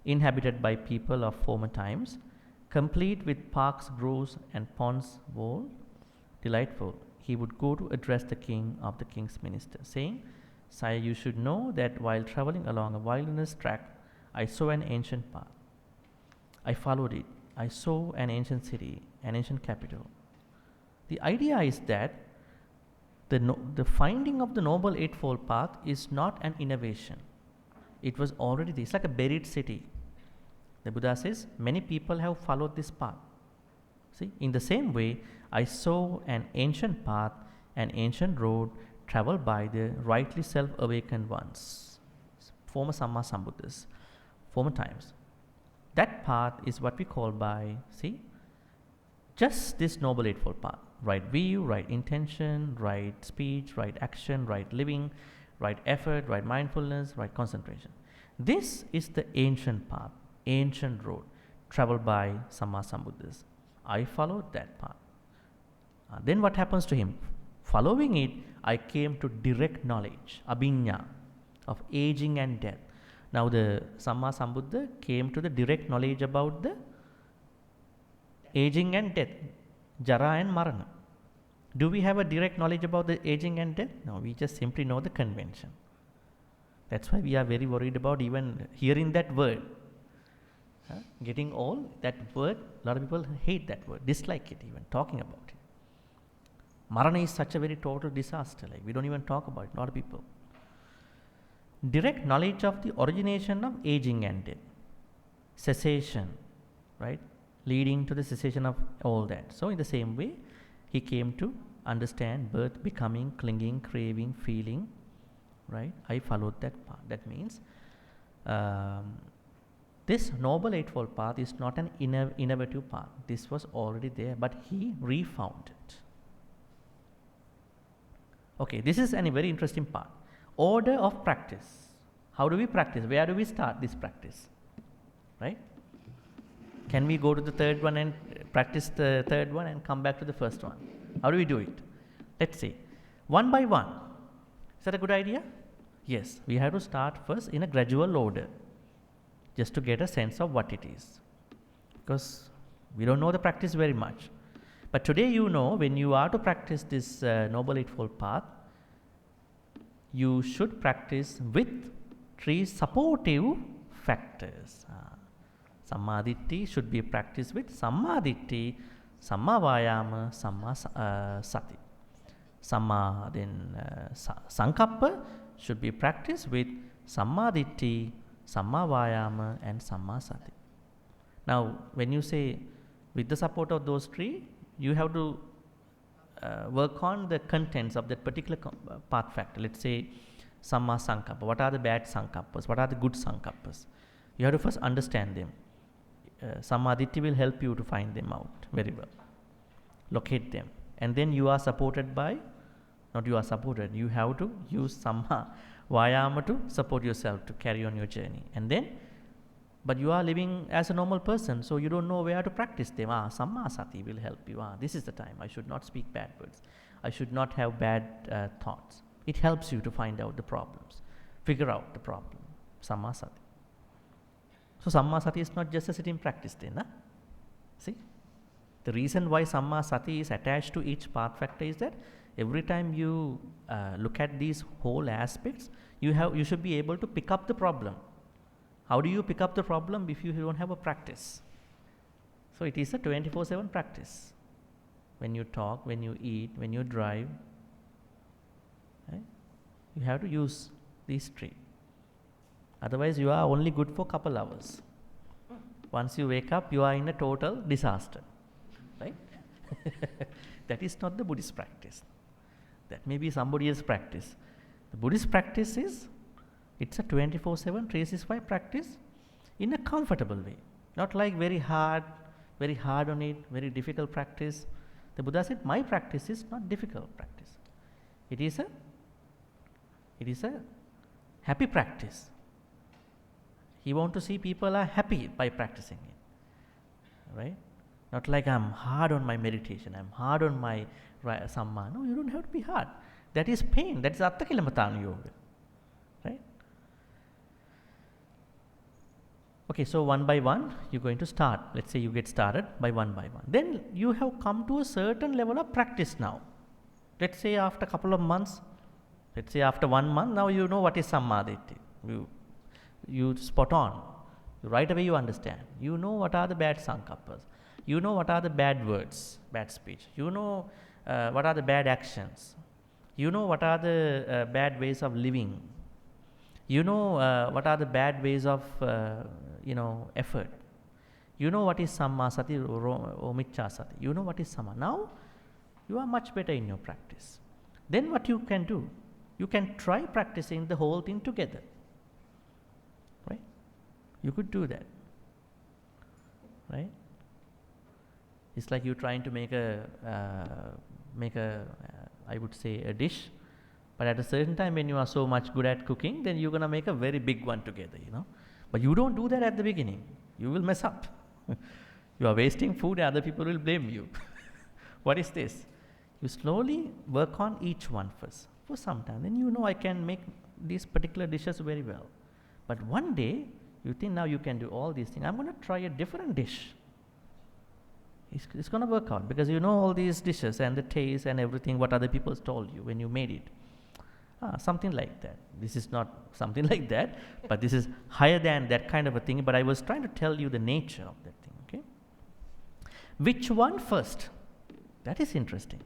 inhabited by people of former times, complete with parks, groves, and ponds, wall, delightful. he would go to address the king of the king's minister, saying, Sire, you should know that while traveling along a wilderness track, I saw an ancient path. I followed it. I saw an ancient city, an ancient capital. The idea is that the finding of the Noble Eightfold Path is not an innovation. It was already there. It's like a buried city. The Buddha says, many people have followed this path. See, in the same way, I saw an ancient path, an ancient road traveled by the rightly self-awakened ones, former Samma Sambuddhas, former times. That path is what we call by, see, just this Noble Eightfold Path. Right view, right intention, right speech, right action, right living, right effort, right mindfulness, right concentration. This is the ancient path, ancient road traveled by Samma Sambuddhas. I followed that path. Then what happens to him? Following it, I came to direct knowledge, abhinya, of aging and death. Now the Samma Sambuddha came to the direct knowledge about the aging and death, jara and marana. Do we have a direct knowledge about the aging and death? No, we just simply know the convention. That's why we are very worried about even hearing that word. Getting old, that word, a lot of people hate that word, dislike it even, talking about it. Marana is such a very total disaster, like we don't even talk about it, a lot of people. Direct knowledge of the origination of aging and death, cessation, right, leading to the cessation of all that. So in the same way, he came to understand birth, becoming, clinging, craving, feeling, right. I followed that path. That means this Noble Eightfold Path is not an innovative path. This was already there, but he refound it. Okay, this is a very interesting part. Order of practice. How do we practice? Where do we start this practice? Right? Can we go to the third one and practice the third one and come back to the first one? How do we do it? Let's see. One by one. Is that a good idea? Yes, we have to start first in a gradual order, just to get a sense of what it is. Because we don't know the practice very much. But today you know, when you are to practice this Noble Eightfold Path, you should practice with 3 supportive factors. Samma Ditti should be practiced with Samma Ditti, Samma Vayama, Samma Sati. Samma Sankappa should be practiced with Samma Ditti, Samma Vayama and Samma Sati. Now when you say with the support of those 3, you have to work on the contents of that particular path factor. Let's say Samma Sankappa. What are the bad Sankappas? What are the good Sankappas? You have to first understand them. Samma Ditti will help you to find them out very well. Locate them. And then you are supported by, not you are supported, you have to use Samma Vayama to support yourself to carry on your journey. And then, but you are living as a normal person, so you don't know where to practice them. Samma Sati will help you. This is the time. I should not speak bad words. I should not have bad thoughts. It helps you to find out the problems, figure out the problem. Samma Sati. So Samma Sati is not just a sitting practice then. See? The reason why Samma Sati is attached to each path factor is that every time you look at these whole aspects, you should be able to pick up the problem. How do you pick up the problem if you don't have a practice? So it is a 24/7 practice. When you talk, when you eat, when you drive, right? You have to use these 3. Otherwise you are only good for a couple hours. Once you wake up, you are in a total disaster, right? That is not the Buddhist practice. That may be somebody else's practice. The Buddhist practice is, it's a 24/7 365 practice in a comfortable way. Not like very hard on it, very difficult practice. The Buddha said, my practice is not difficult practice. It is a happy practice. He wants to see people are happy by practicing it. Right? Not like I'm hard on my meditation, I'm hard on my Samma. No, you don't have to be hard. That is pain. That is Atta Kilamatana Yoga. Right? Okay, so one by one, you're going to start. Let's say you get started by one. Then you have come to a certain level of practice now. Let's say after a couple of months, let's say after 1 month, now you know what is sammaditi. You spot on. Right away you understand. You know what are the bad sankappas. You know what are the bad words, bad speech. You know what are the bad actions. You know what are the bad ways of living. You know what are the bad ways of effort. You know what is samma sati or miccha sati. You know what is samma. Now you are much better in your practice. Then what you can do? You can try practicing the whole thing together. Right? You could do that. Right? It's like you trying to make a I would say a dish, but at a certain time when you are so much good at cooking, then you're gonna make a very big one together, But you don't do that at the beginning. You will mess up. You are wasting food, and other people will blame you. What is this? You slowly work on each one first for some time. Then I can make these particular dishes very well. But one day you think now you can do all these things. I'm going to try a different dish. It's going to work out because you know all these dishes and the taste and everything what other people told you when you made it. Something like that. This is not something like that, but this is higher than that kind of a thing. But I was trying to tell you the nature of that thing. Okay. Which one first? That is interesting.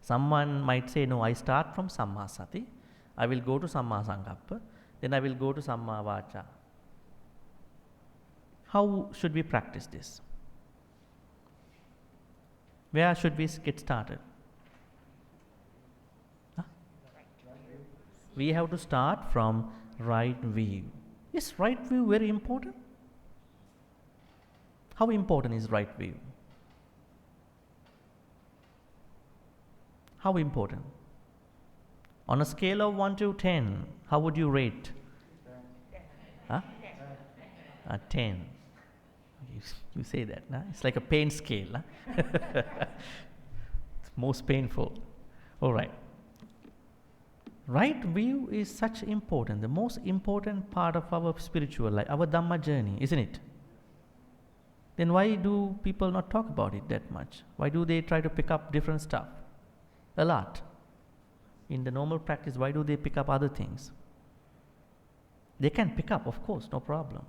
Someone might say, no, I start from Samma Sati, I will go to Samma Sankappa, then I will go to Samma Vacha. How should we practice this? Where should we get started? We have to start from right view. Is right view very important? How important is right view? How important? On a scale of 1 to 10, how would you rate? 10. You say that, nah? It's like a pain scale. Nah? It's most painful. All right. Right view is such important, the most important part of our spiritual life, our Dhamma journey, isn't it? Then why do people not talk about it that much? Why do they try to pick up different stuff? A lot. In the normal practice, why do they pick up other things? They can pick up, of course, no problem.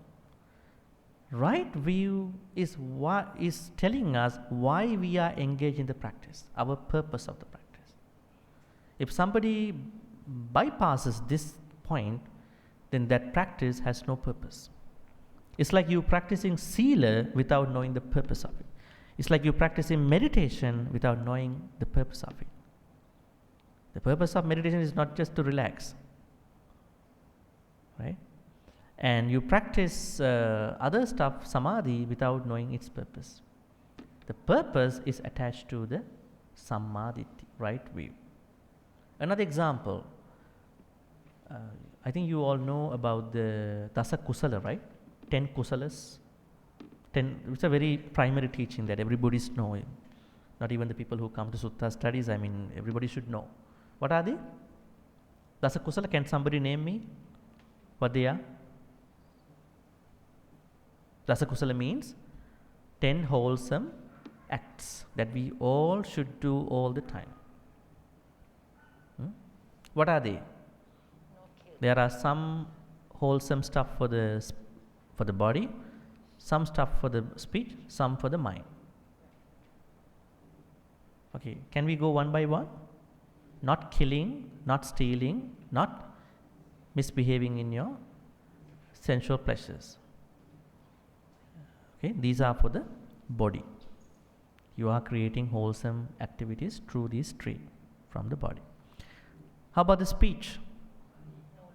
Right view is what is telling us why we are engaged in the practice, our purpose of the practice. If somebody bypasses this point, then that practice has no purpose. It's like you practicing Sila without knowing the purpose of it. It's like you practicing meditation without knowing the purpose of it. The purpose of meditation is not just to relax, right? And you practice other stuff, samadhi, without knowing its purpose. The purpose is attached to the sammaditi, right view. Another example, I think you all know about the Dasa Kusala, right? 10 Kusalas. It's a very primary teaching that everybody is knowing. Not even the people who come to Sutta studies, everybody should know. What are they? Dasa Kusala, can somebody name me what they are? Dasa Kusala means 10 wholesome acts that we all should do all the time. What are they? There are some wholesome stuff for the body, some stuff for the speech, some for the mind. Okay, can we go one by one? Not killing, not stealing, not misbehaving in your sensual pleasures. Okay, these are for the body. You are creating wholesome activities through these three from the body. How about the speech?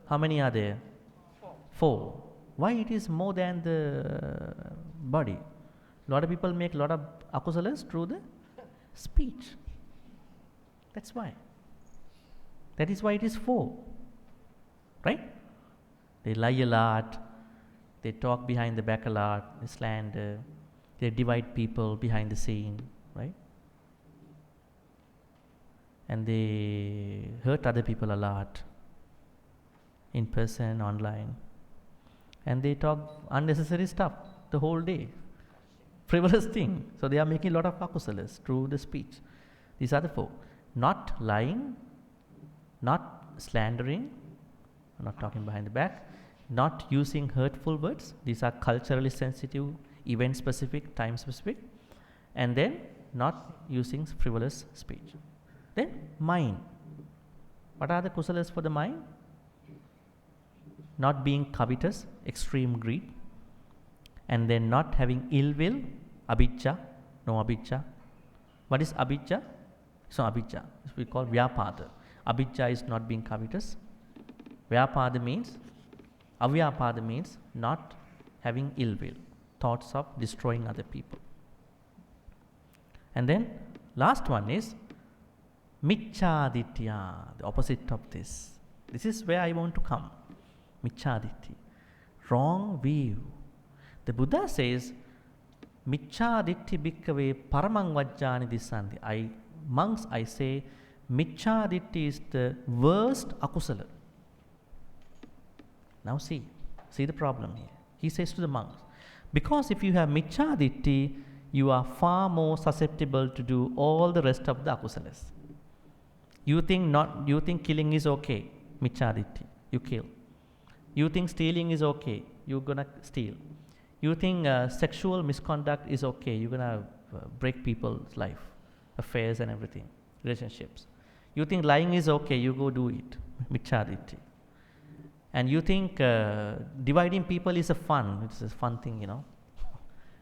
How many are there? 4. Why it is more than the body? A lot of people make a lot of akusalas through the speech. That's why. That is why it is 4. Right? They lie a lot, they talk behind the back a lot, they slander, they divide people behind the scene, right? And they hurt other people a lot, in person, online. And they talk unnecessary stuff the whole day. Frivolous thing. So they are making a lot of akusalas through the speech. These are the 4. not lying, not slandering, I'm not talking behind the back, not using hurtful words. These are culturally sensitive, event specific, time specific. And then not using frivolous speech. Then mind. What are the kusalas for the mind? Not being covetous, extreme greed, and then not having ill will, abhijja, no abhijja. What is abhijja? So abhijja, we call vyapada. Abhijja is not being covetous. Vyapada means, avyapada means not having ill will, thoughts of destroying other people. And then last one is Micchaditya, the opposite of this. This is where I want to come. Micchaditya, wrong view. The Buddha says, Micchaditya bhikkhave paramang vajjani dissanti. Monks, I say, Micchaditya is the worst akusala. Now see the problem here. He says to the monks, because if you have Micchaditya, you are far more susceptible to do all the rest of the akusalas. You think killing is okay, Micchaditya, you kill. You think stealing is okay, you're gonna steal. You think sexual misconduct is okay, you're gonna break people's life, affairs and everything, relationships. You think lying is okay, you go do it, Micchaditya. And you think dividing people is it's a fun thing,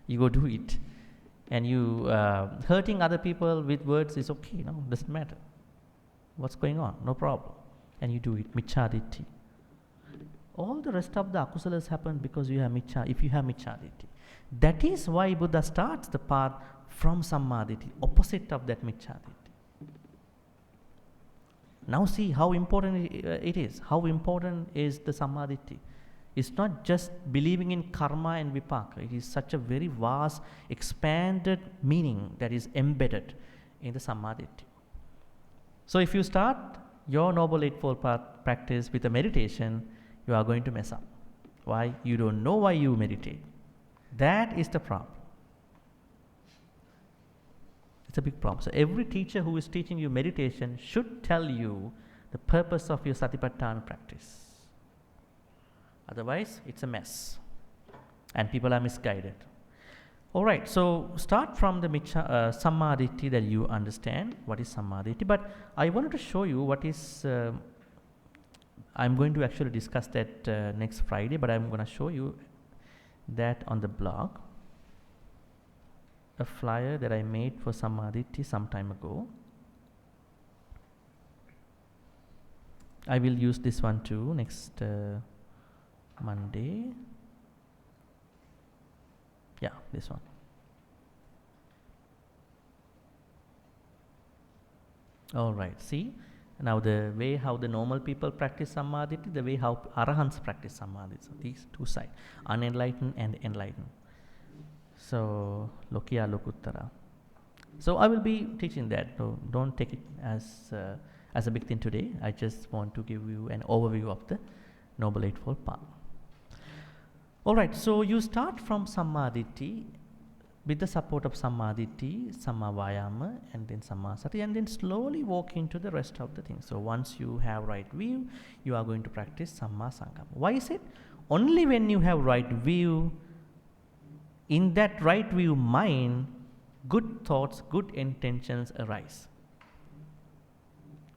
you go do it. And you hurting other people with words is okay, doesn't matter. What's going on? No problem. And you do it, Micchaditya. All the rest of the akusalas happen because you have if you have Micchaditya. That is why Buddha starts the path from Sammaditya, opposite of that Micchaditya. Now see how important it is. How important is the Sammaditya? It's not just believing in karma and vipaka. It is such a very vast, expanded meaning that is embedded in the Sammaditya. So if you start your Noble Eightfold Path practice with a meditation, you are going to mess up. Why? You don't know why you meditate. That is the problem. It's a big problem. So every teacher who is teaching you meditation should tell you the purpose of your Satipatthana practice. Otherwise, it's a mess. And people are misguided. Alright, so start from the Sammaditya that you understand. What is Sammaditya? But I wanted to show you what is... I'm going to actually discuss that next Friday, but I'm going to show you that on the blog. A flyer that I made for Sammaditya some time ago. I will use this one too next Monday. Yeah, this one. All right, see now the way how the normal people practice Sammaditya, the way how Arahants practice Sammaditya. So these two sides, unenlightened and enlightened. So Lokya Lokuttara. So I will be teaching that. So don't take it as a big thing today. I just want to give you an overview of the Noble Eightfold Path. Alright, so you start from Sammaditya with the support of Sammaditya, Samma Vayama, and then Samma Sati, and then slowly walk into the rest of the things. So once you have right view, you are going to practice Samma Sankappa. Why is it? Only when you have right view, in that right view mind, good thoughts, good intentions arise.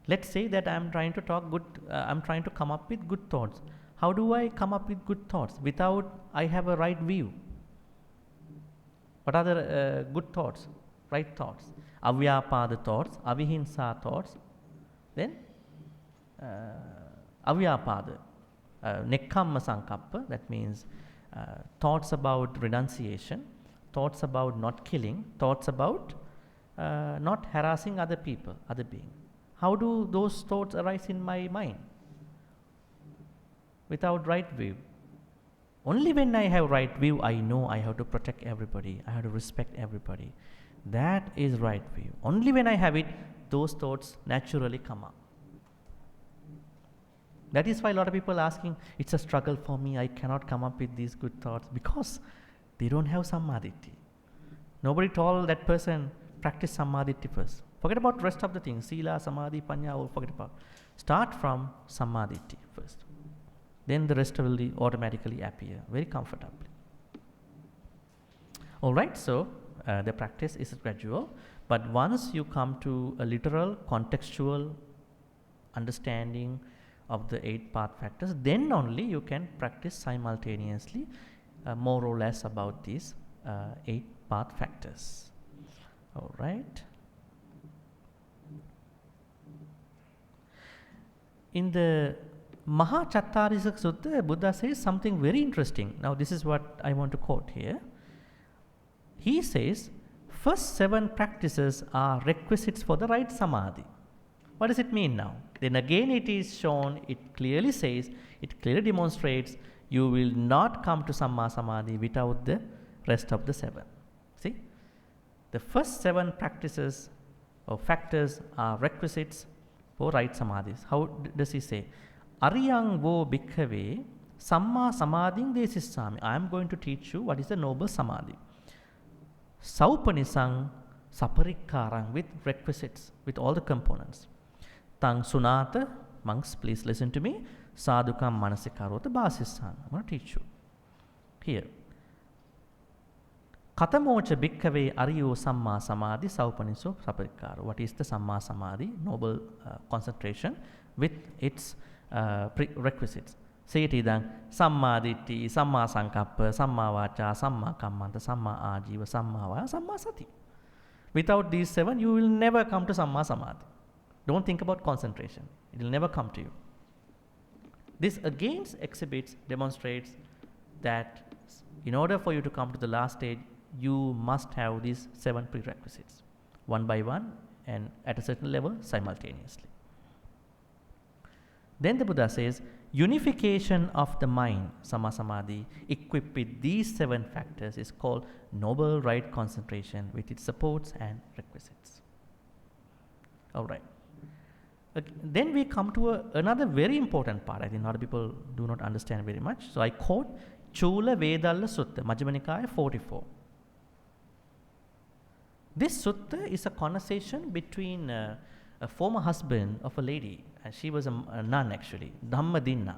Let's say that I am trying to come up with good thoughts. How do I come up with good thoughts without I have a right view? What are the good thoughts, right thoughts? Avyapada thoughts, avihinsa thoughts, then avyapada, nekkamma sankappa, that means thoughts about renunciation, thoughts about not killing, thoughts about not harassing other people, other beings. How do those thoughts arise in my mind? Without right view. Only when I have right view, I know I have to protect everybody, I have to respect everybody. That is right view. Only when I have it, those thoughts naturally come up. That is why a lot of people are asking, it's a struggle for me, I cannot come up with these good thoughts, because they don't have Sammaditya. Nobody told that person, practice Sammaditya first. Forget about rest of the things. Sila, Samadhi, Panya, all forget about. Start from Samadhi first. Then the rest will automatically appear very comfortably. Alright, so the practice is gradual, but once you come to a literal, contextual understanding of the 8 path factors, then only you can practice simultaneously more or less about these 8 path factors. Alright. In the Maha Chattarisa Sutta, Buddha says something very interesting. Now this is what I want to quote here. He says, first 7 practices are requisites for the right samadhi. What does it mean now? Then again it is shown, it clearly says, it clearly demonstrates, you will not come to Samma Samadhi without the rest of the 7. See? The first 7 practices or factors are requisites for right samadhis. How does he say? Ariyang vo bhikkhave samma samadhing desissami. I am going to teach you what is the noble samadhi. Saupanisang saparikkarang, with requisites, with all the components. Tang sunata, monks, please listen to me. Sadhukam manasikarota basissami. I am going to teach you. Here. Katamocha bhikkhave ariyo samma samadhi saupaniso saparikkara. What is the samma samadhi? Noble concentration with its prerequisites. Say it idang samma ditti, samma sankappa, samma vacha, samma kammanta, samma ajiva, samma vaya, samma sati. Without these 7, you will never come to samma samadhi. Don't think about concentration. It will never come to you. This again exhibits, demonstrates that in order for you to come to the last stage, you must have these 7 prerequisites, one by one and at a certain level simultaneously. Then the Buddha says, unification of the mind, Samma Samadhi, equipped with these 7 factors is called noble right concentration with its supports and requisites. Alright. Then we come to another very important part. I think a lot of people do not understand very much. So I quote Chula Vedalla Sutta, Majjhima Nikaya 44. This sutta is a conversation between a former husband of a lady, and she was a nun actually, Dhammadinna.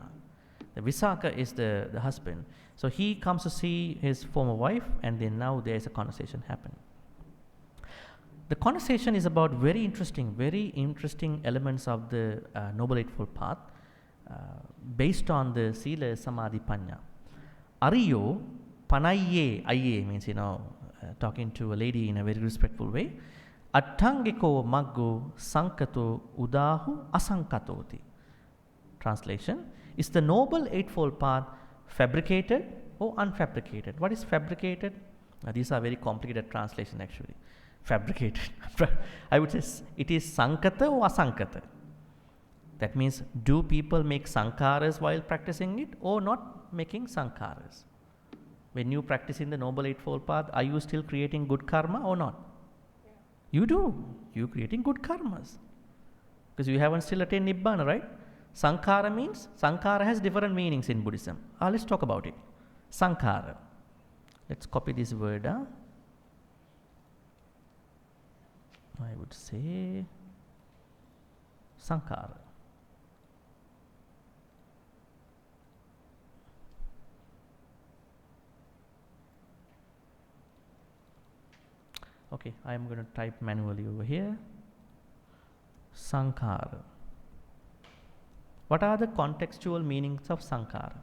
The Visakha is the husband. So he comes to see his former wife, and then now there is a conversation happening. The conversation is about very interesting elements of the Noble Eightfold Path based on the Sila Samadhi Panya. Ariyo Panaye, Aye means, talking to a lady in a very respectful way. Attangiko maggo sankato udahu asankatoti. Translation: is the Noble Eightfold Path fabricated or unfabricated? What is fabricated? These are very complicated translation actually. Fabricated. I would say it is sankata or asankata. That means, do people make sankharas while practicing it or not making sankharas? When you practice in the Noble Eightfold Path, are you still creating good karma or not? Yeah. You do. You're creating good karmas. Because you haven't still attained Nibbana, right? Sankhara means, Sankhara has different meanings in Buddhism. Let's talk about it. Sankhara. Let's copy this word. I would say Sankhara. Okay, I am going to type manually over here. Sankhara. What are the contextual meanings of Sankhara?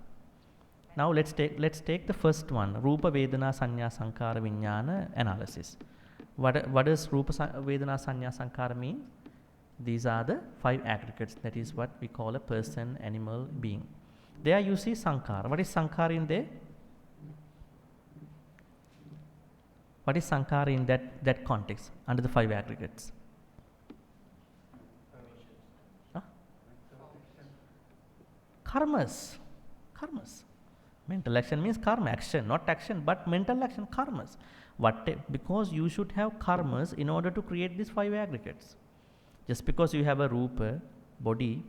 Now let's take the first one, Rupa Vedana Sanya Sankhara Vijnana analysis. What does Rupa Vedana Sanya Sankhara mean? These are the 5 aggregates. That is what we call a person, animal, being. There you see Sankhara. What is Sankhara in there? What is Sankhara in that context under the 5 aggregates? Huh? Karmas. Mental action means karma, action, not action, but mental action, karmas. Because you should have karmas in order to create these 5 aggregates. Just because you have a rupa, body,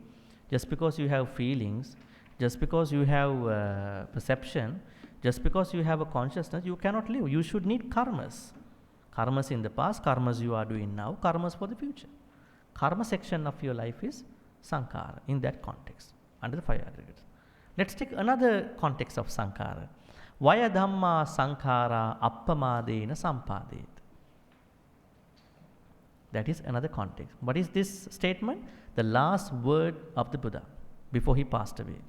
just because you have feelings, just because you have perception, just because you have a consciousness, you cannot live. You should need karmas. Karmas in the past, karmas you are doing now, karmas for the future. Karma section of your life is sankhara in that context, under the 5 aggregates. Let's take another context of sankhara. Vaya dhamma sankhara appamadena sampadet. That is another context. What is this statement? The last word of the Buddha before he passed away.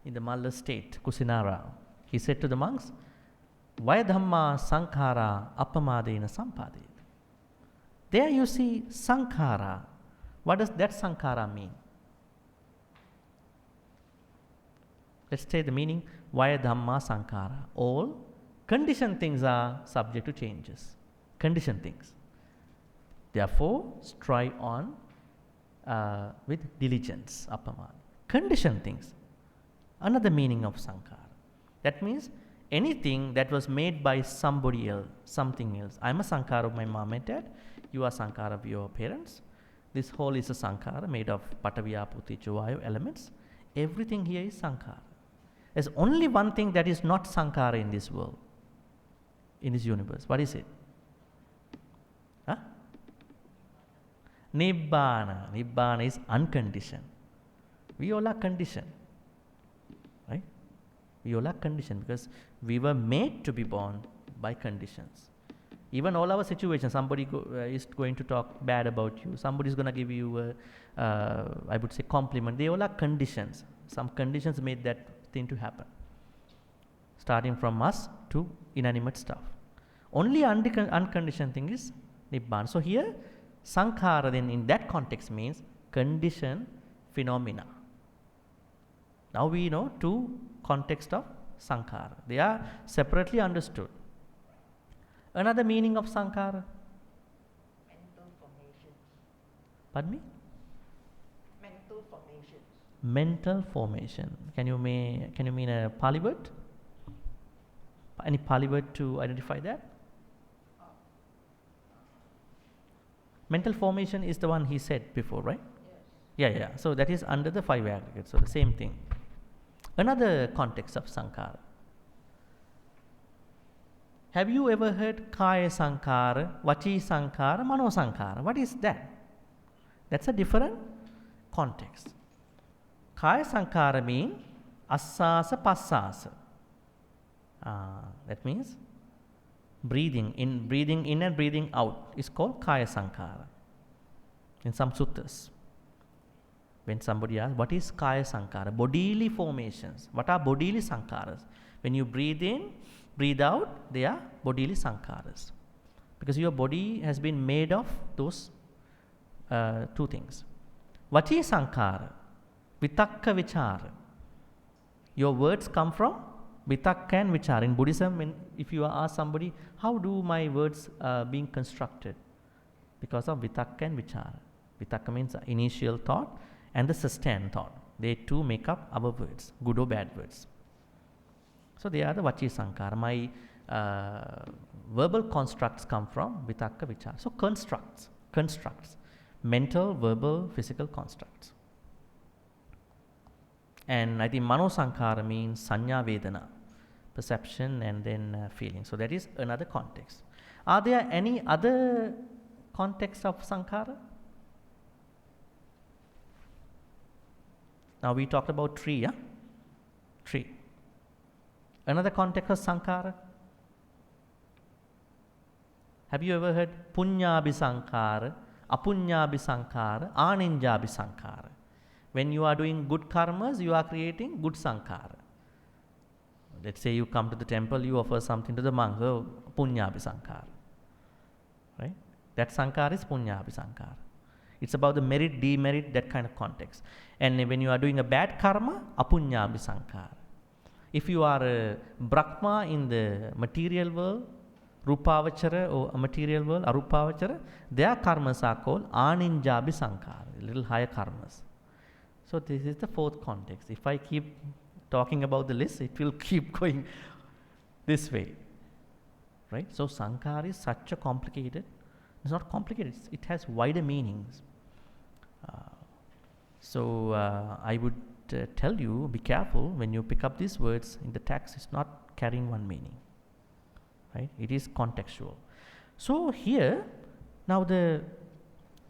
In the Malla state, Kusinara, he said to the monks, Vaya dhamma sankhara appamadena sampadet. There you see sankhara. What does that sankhara mean? Let's say the meaning, Vaya dhamma sankhara. All conditioned things are subject to changes. Conditioned things. Therefore, strive on with diligence, appamad. Conditioned things. Another meaning of sankhara. That means anything that was made by somebody else, something else. I am a sankhara of my mom and dad. You are sankhara of your parents. This whole is a sankhara made of pataviya, puti, vayu elements. Everything here is sankhara. There's only one thing that is not sankhara in this world, in this universe. What is it? Huh? Nibbana. Nibbana is unconditioned. We all are conditioned. Right? We all are conditioned because we were made to be born by conditions. Even all our situations, somebody is going to talk bad about you, somebody is going to give you I would say compliment. They all are conditions. Some conditions made that thing to happen. Starting from us to inanimate stuff. Only unconditioned thing is Nibbana. So here, sankhara then in that context means conditioned phenomena. Now we know two contexts of sankhara. They are separately understood. Another meaning of sankhara? Mental formations. Pardon me? Mental formations. Mental formation. Can you mean a Pali word? Any Pali word to identify that? Mental formation is the one he said before, right? Yes. Yeah. So that is under the 5 aggregates. So the same thing. Another context of sankhara. Have you ever heard kaya sankhara, vachi sankhara, mano sankhara? What is that? That's a different context. Kaya sankhara means assasa passasa. That means breathing in and breathing out is called kaya sankhara. In some suttas, when somebody asks, what is kaya sankhara? Bodily formations. What are bodily sankharas? When you breathe in, breathe out, they are bodily sankharas. Because your body has been made of those two things. Vachi sankhara, vitakka vichara. Your words come from vitakka and vichara. In Buddhism, if you ask somebody, how do my words being constructed? Because of vitakka and vichara. Vitakka means initial thought and the sustained thought. They two make up our words, good or bad words. So they are the vachi sankhara. My verbal constructs come from vitakka vichara. So constructs, mental, verbal, physical constructs. And I think mano sankhara means sanya vedana, perception and then feeling. So that is another context. Are there any other contexts of sankhara? Now we talked about tree, yeah? Tree. Another context of sankhara? Have you ever heard punyabhi sankhara, apunyabhi sankhara, aninjabhi sankhara? When you are doing good karmas, you are creating good sankhara. Let's say you come to the temple, you offer something to the monk, so punyabhi sankhara. Right? That sankhara is punyabhi sankhara. It's about the merit, demerit, that kind of context. And when you are doing a bad karma, apunyabhi sankhara. If you are a Brahma in the material world, Rupavachara or a material world, Arupavachara, their karmas are called Aninjabi Sankhara, little higher karmas. So this is the fourth context. If I keep talking about the list, it will keep going this way. Right? So Sankhara is such a complicated, it's not complicated, it has wider meanings. So I would tell you, be careful when you pick up these words in the text, it's not carrying one meaning. right? It is contextual. So here, now the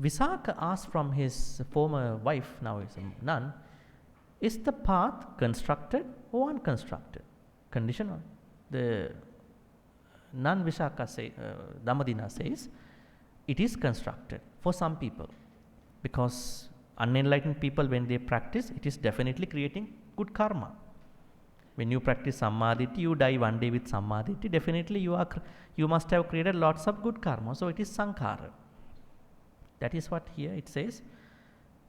Visakha asked from his former wife, now is a nun, is the path constructed or unconstructed? Conditional. The nun Visakha say, Damadina says, it is constructed for some people, because unenlightened people, when they practice, it is definitely creating good karma. When you practice Sammaditi, you die one day with Sammaditi, definitely you must have created lots of good karma. So it is Sankhara. That is what here it says.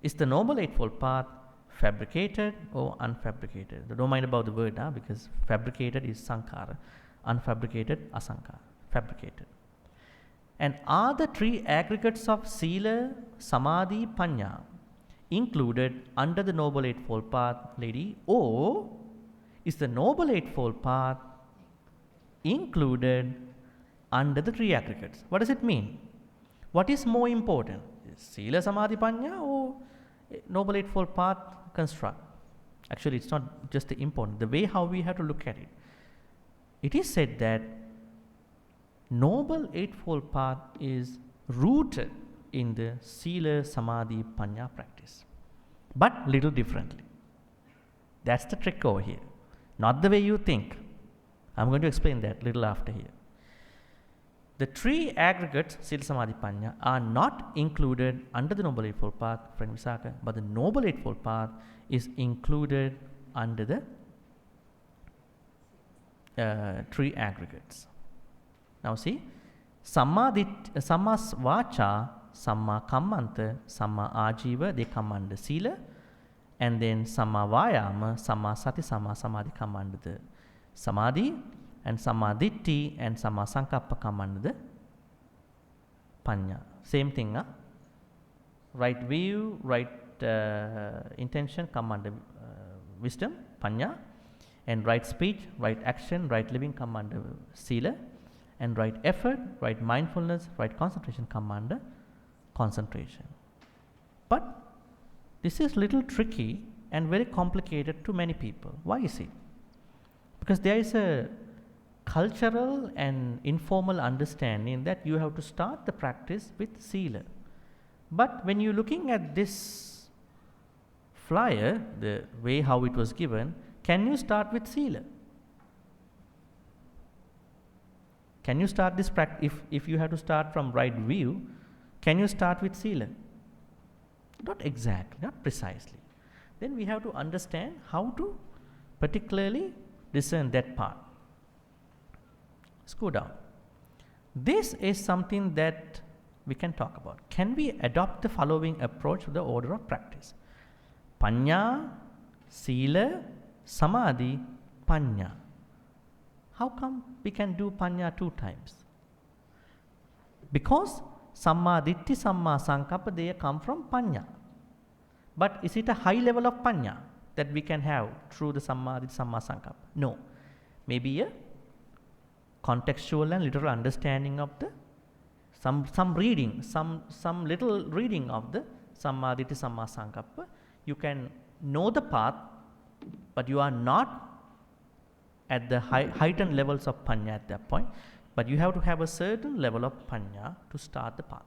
Is the Noble Eightfold Path fabricated or unfabricated? Don't mind about the word, because fabricated is Sankhara, unfabricated Asankhara, fabricated. And are the three aggregates of Sila, Samadhi, Panya included under the Noble Eightfold Path, lady, or is the Noble Eightfold Path included under the three aggregates? What does it mean? What is more important? Is Sila, Samadhi, Panya, or Noble Eightfold Path construct? Actually, it's not just the important, the way how we have to look at it. It is said that Noble Eightfold Path is rooted in the Sila, Samadhi, Panya practice, but little differently. That's the trick over here. Not the way you think. I'm going to explain that little after here. The three aggregates, Sila, Samadhi, Panya, are not included under the Noble Eightfold Path, friend Visakha, but the Noble Eightfold Path is included under the three aggregates. Now see, Samma Vacha, Samma Kammanta, Samma Ajiva, they come under Sila, and then Samma Vayama, Samma Sati, Samma Samadhi come under the Samadhi, and Samma Ditti and Samma Sankappa come under the Panya. Same thing, right view, right intention come under wisdom, Panya, and right speech, right action, right living come under Sila, and right effort, right mindfulness, right concentration come under concentration. But this is little tricky and very complicated to many people. Why is it? Because there is a cultural and informal understanding that you have to start the practice with Sila. But when you're looking at this flyer, the way how it was given, can you start with Sila? Can you start this practice, if you have to start from right view, can you start with Sila? Not exactly, not precisely. Then we have to understand how to particularly discern that part. Let's go down. This is something that we can talk about. Can we adopt the following approach to the order of practice? Panya, Sila, Samadhi, Panya. How come we can do Panya 2 times? Because Samma Ditti, Samma Sankappa, they come from Panya. But is it a high level of Panya that we can have through the Samma Ditti, Samma Sankappa? No. Maybe a contextual and literal understanding of the some reading, some little reading of the Samma Ditti, Samma Sankappa. You can know the path, but you are not at the heightened levels of Panya at that point. But you have to have a certain level of Panya to start the path.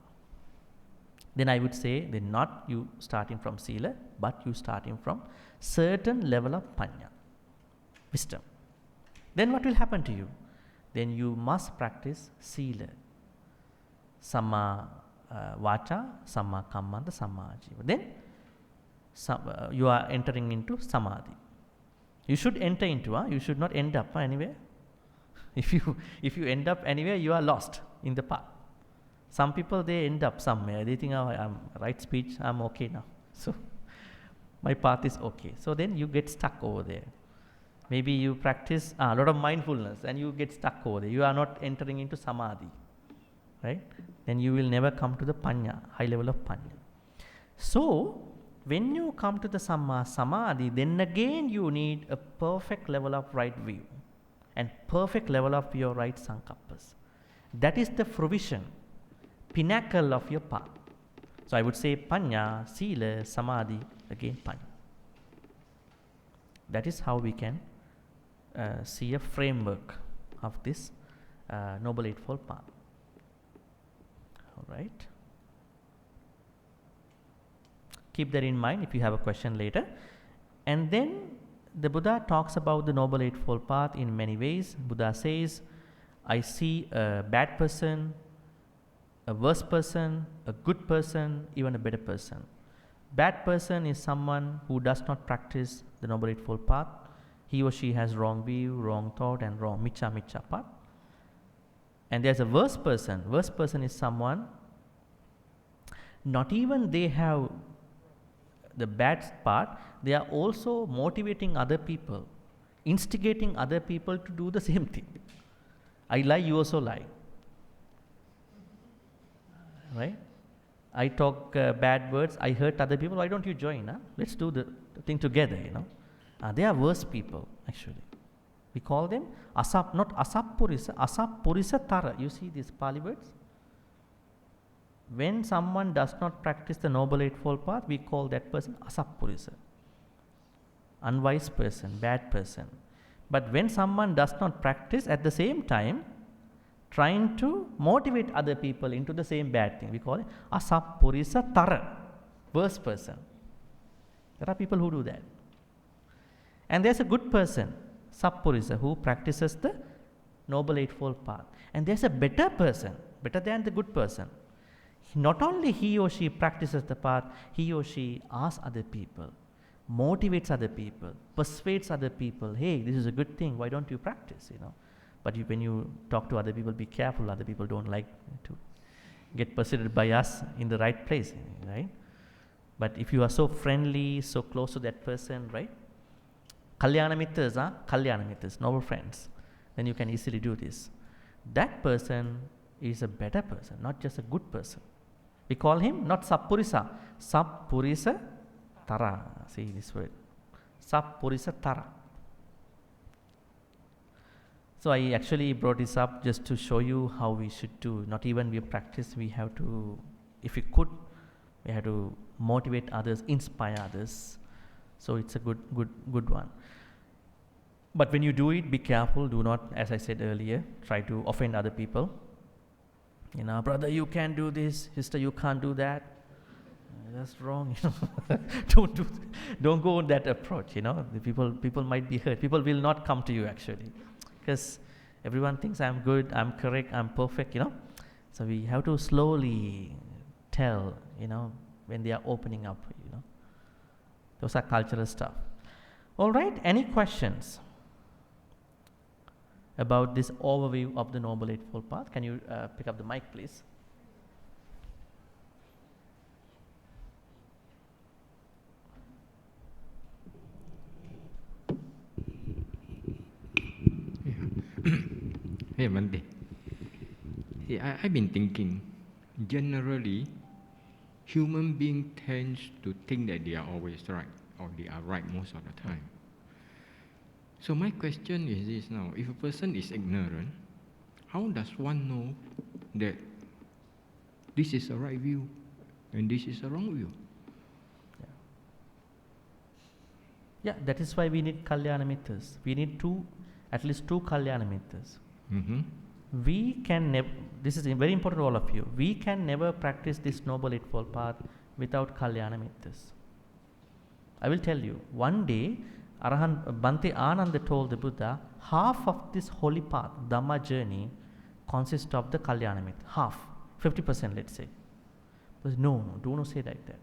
Then I would say, then not you starting from Sila, but you starting from certain level of Panya, wisdom. Then what will happen to you? Then you must practice Sila, Samma Vacha, Samma Kammanta, Samma Ajiva. Then you are entering into Samadhi. You should enter into, you should not end up anywhere. If you end up anywhere, you are lost in the path. Some people, they end up somewhere. They think, oh, I'm right speech, I'm okay now. So my path is okay. So then you get stuck over there. Maybe you practice a lot of mindfulness and you get stuck over there. You are not entering into Samadhi, right? Then you will never come to the Panya, high level of Panya. So when you come to the Samma Samadhi, then again you need a perfect level of right view and perfect level of your right Sankappas. That is the fruition, pinnacle of your path. So I would say Panya, Sila, Samadhi, again Panya. That is how we can see a framework of this Noble Eightfold Path. All right. Keep that in mind if you have a question later. And then the Buddha talks about the Noble Eightfold Path in many ways. Buddha says, I see a bad person, a worse person, a good person, even a better person. Bad person is someone who does not practice the Noble Eightfold Path. He or she has wrong view, wrong thought, and wrong miccha path. And there's a worse person. Worse person is someone, not even they have the bad part, they are also motivating other people, instigating other people to do the same thing. I lie, you also lie. Right? I talk bad words, I hurt other people, why don't you join? Huh? Let's do the thing together, you know. They are worse people, actually. We call them not asappurisa, asappurisa tara. You see these Pali words? When someone does not practice the Noble Eightfold Path, we call that person asappurisa. Unwise person, bad person. But when someone does not practice, at the same time, trying to motivate other people into the same bad thing, we call it asappurisa tara, worse person. There are people who do that. And there's a good person, sappurisa, who practices the Noble Eightfold Path. And there's a better person, better than the good person. Not only he or she practices the path, he or she asks other people, motivates other people, persuades other people, hey, this is a good thing, why don't you practice, you know. But when you talk to other people, be careful, other people don't like to get persuaded by us in the right place, right? But if you are so friendly, so close to that person, right? Kalyana mittas, noble friends, then you can easily do this. That person is a better person, not just a good person. We call him not sappurisa, sappurisa tara. See this word, sappurisa tara. So I actually brought this up just to show you how we should do. Not even we practice, we have to, if we could, we have to motivate others, inspire others. So it's a good one. But when you do it, be careful. Do not, as I said earlier, try to offend other people. You know, brother, you can't do this. Sister, you can't do that. That's wrong. You know, don't go on that approach. You know, the people might be hurt. People will not come to you actually, because everyone thinks I'm good, I'm correct, I'm perfect. You know, so we have to slowly tell. You know, when they are opening up. You know, those are cultural stuff. All right. Any questions about this overview of the Noble Eightfold Path? Can you pick up the mic, please? Hey, Bhante. Hey, I've been thinking, generally, human being tends to think that they are always right, or they are right most of the time. So my question is this now, if a person is ignorant, how does one know that this is a right view and this is a wrong view? Yeah, that is why we need Kalyana mittas. We need at least two Kalyana mittas. Mm-hmm. We can never, this is very important to all of you, we can never practice this Noble Eightfold Path without Kalyana mittas. I will tell you, one day, Bhante Ananda told the Buddha, half of this holy path, Dhamma journey, consists of the Kalyana mitta. Half, 50%, let's say. But no, do not say like that.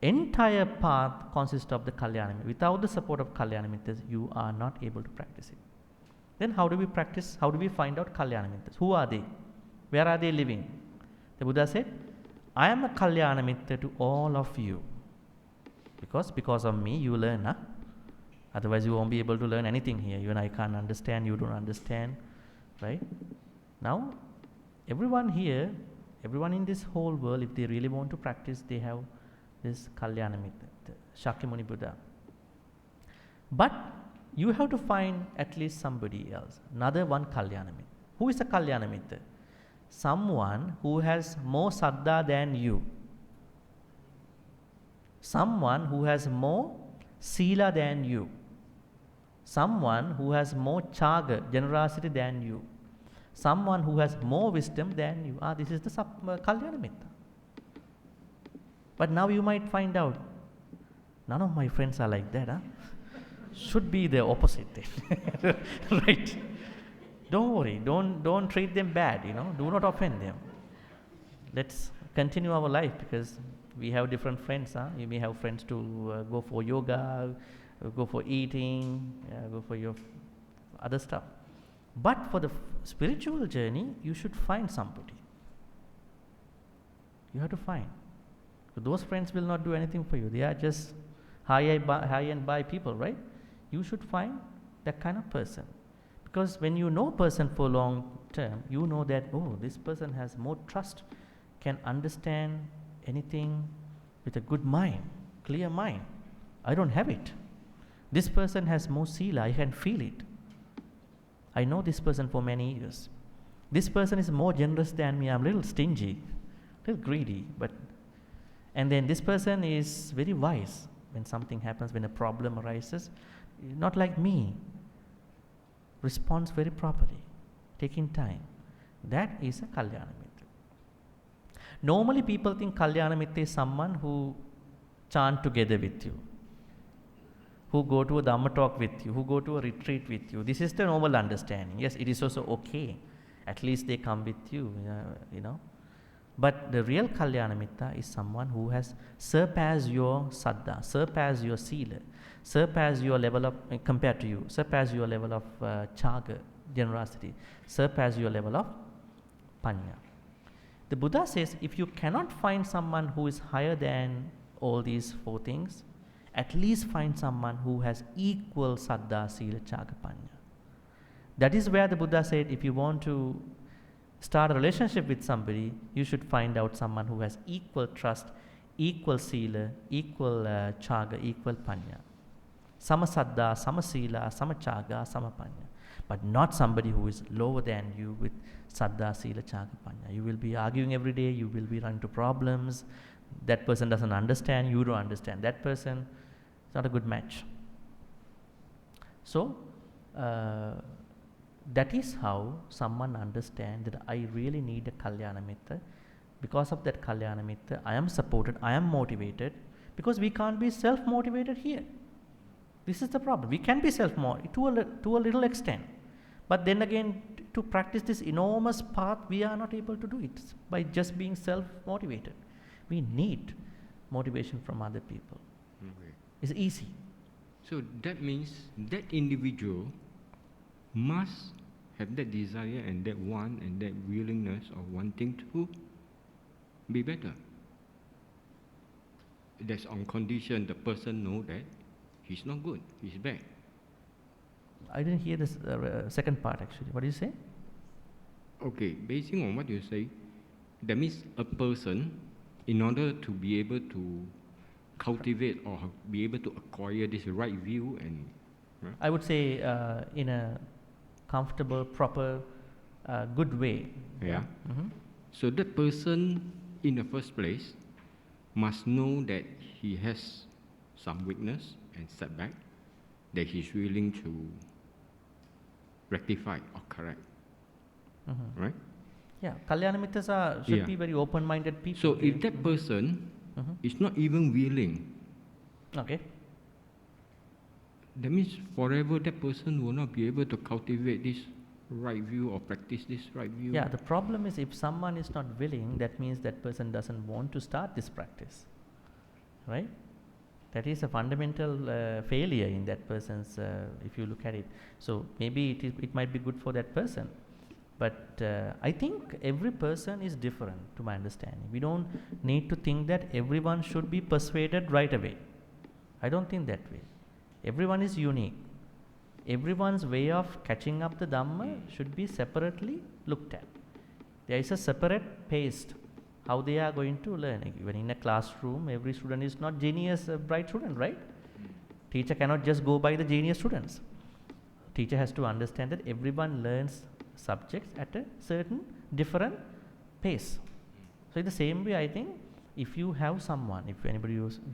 Entire path consists of the Kalyana mitta. Without the support of Kalyana mittas, you are not able to practice it. Then how do we practice? How do we find out Kalyana mittas? Who are they? Where are they living? The Buddha said, I am a Kalyana mitta to all of you. Because of me, you learn, huh? Otherwise, you won't be able to learn anything here. Even I can't understand, you don't understand, right? Now, everyone here, everyone in this whole world, if they really want to practice, they have this Kalyana mitta, Shakyamuni Buddha. But you have to find at least somebody else, another one Kalyana mitta. Who is a Kalyana mitta? Someone who has more saddha than you. Someone who has more sila than you. Someone who has more chaga, generosity than you. someone who has more wisdom than you. This is the Kalyana Mitra. But now you might find out, none of my friends are like that. Should be the opposite then. Right? Don't worry, don't treat them bad, do not offend them. Let's continue our life, because we have different friends. You may have friends to go for yoga, go for eating, go for your other stuff. But for the spiritual journey, you should find somebody. You have to find. So those friends will not do anything for you. They are just high and by people, right? You should find that kind of person. Because when you know a person for long term, you know that, oh, this person has more trust, can understand anything with a good mind, clear mind. I don't have it. This person has more sila, I can feel it. I know this person for many years. This person is more generous than me. I'm a little stingy, a little greedy, and then this person is very wise. When something happens, when a problem arises, not like me, responds very properly, taking time. That is a Kalyana Mitra. Normally people think Kalyana Mitra is someone who chant together with you, who go to a Dhamma talk with you, who go to a retreat with you. This is the normal understanding. Yes, it is also okay. At least they come with you, But the real Kalyana Mitra is someone who has surpassed your saddha, surpassed your sila, surpassed your level of, compared to you, surpassed your level of chaga, generosity, surpassed your level of panya. The Buddha says, if you cannot find someone who is higher than all these four things, at least find someone who has equal saddha, sila, chaga, panya. That is where the Buddha said, if you want to start a relationship with somebody, you should find out someone who has equal trust, equal sila, equal chaga, equal panya. Sama saddha, sama sila, sama chaga, sama panya. But not somebody who is lower than you with saddha, sila, chaga, panya. You will be arguing every day, you will be running into problems. That person doesn't understand, you don't understand that person. It's not a good match. So, that is how someone understands that I really need a Kalyana Mitra. Because of that Kalyana Mitra, I am supported, I am motivated, because we can't be self-motivated here. This is the problem. We can be self-motivated to a little extent. But then again, to practice this enormous path, we are not able to do it by just being self-motivated. We need motivation from other people. Okay. It's easy. So that means that individual must have that desire and that want and that willingness of wanting to be better. That's on condition the person know that he's not good, he's bad. I didn't hear this second part actually. What do you say? Okay, based on what you say, that means a person, in order to be able to cultivate or be able to acquire this right view and... I would say in a comfortable, proper, good way. Yeah. Mm-hmm. So that person, in the first place, must know that he has some weakness and setback that he's willing to rectify or correct. Mm-hmm. Right? Yeah, Kalyana Mitras should be very open-minded people. So if that person is not even willing, okay, that means forever that person will not be able to cultivate this right view or practice this right view. Yeah, the problem is if someone is not willing, that means that person doesn't want to start this practice, right? That is a fundamental failure in that person's, if you look at it. So maybe it might be good for that person, but I think every person is different to my understanding. We don't need to think that everyone should be persuaded right away. I don't think that way. Everyone is unique. Everyone's way of catching up the Dhamma should be separately looked at. There is a separate pace how they are going to learn. Even in a classroom, every student is not genius, bright student, right? Teacher cannot just go by the genius students. Teacher has to understand that everyone learns subjects at a certain different pace. So in the same way, I think if you have someone, if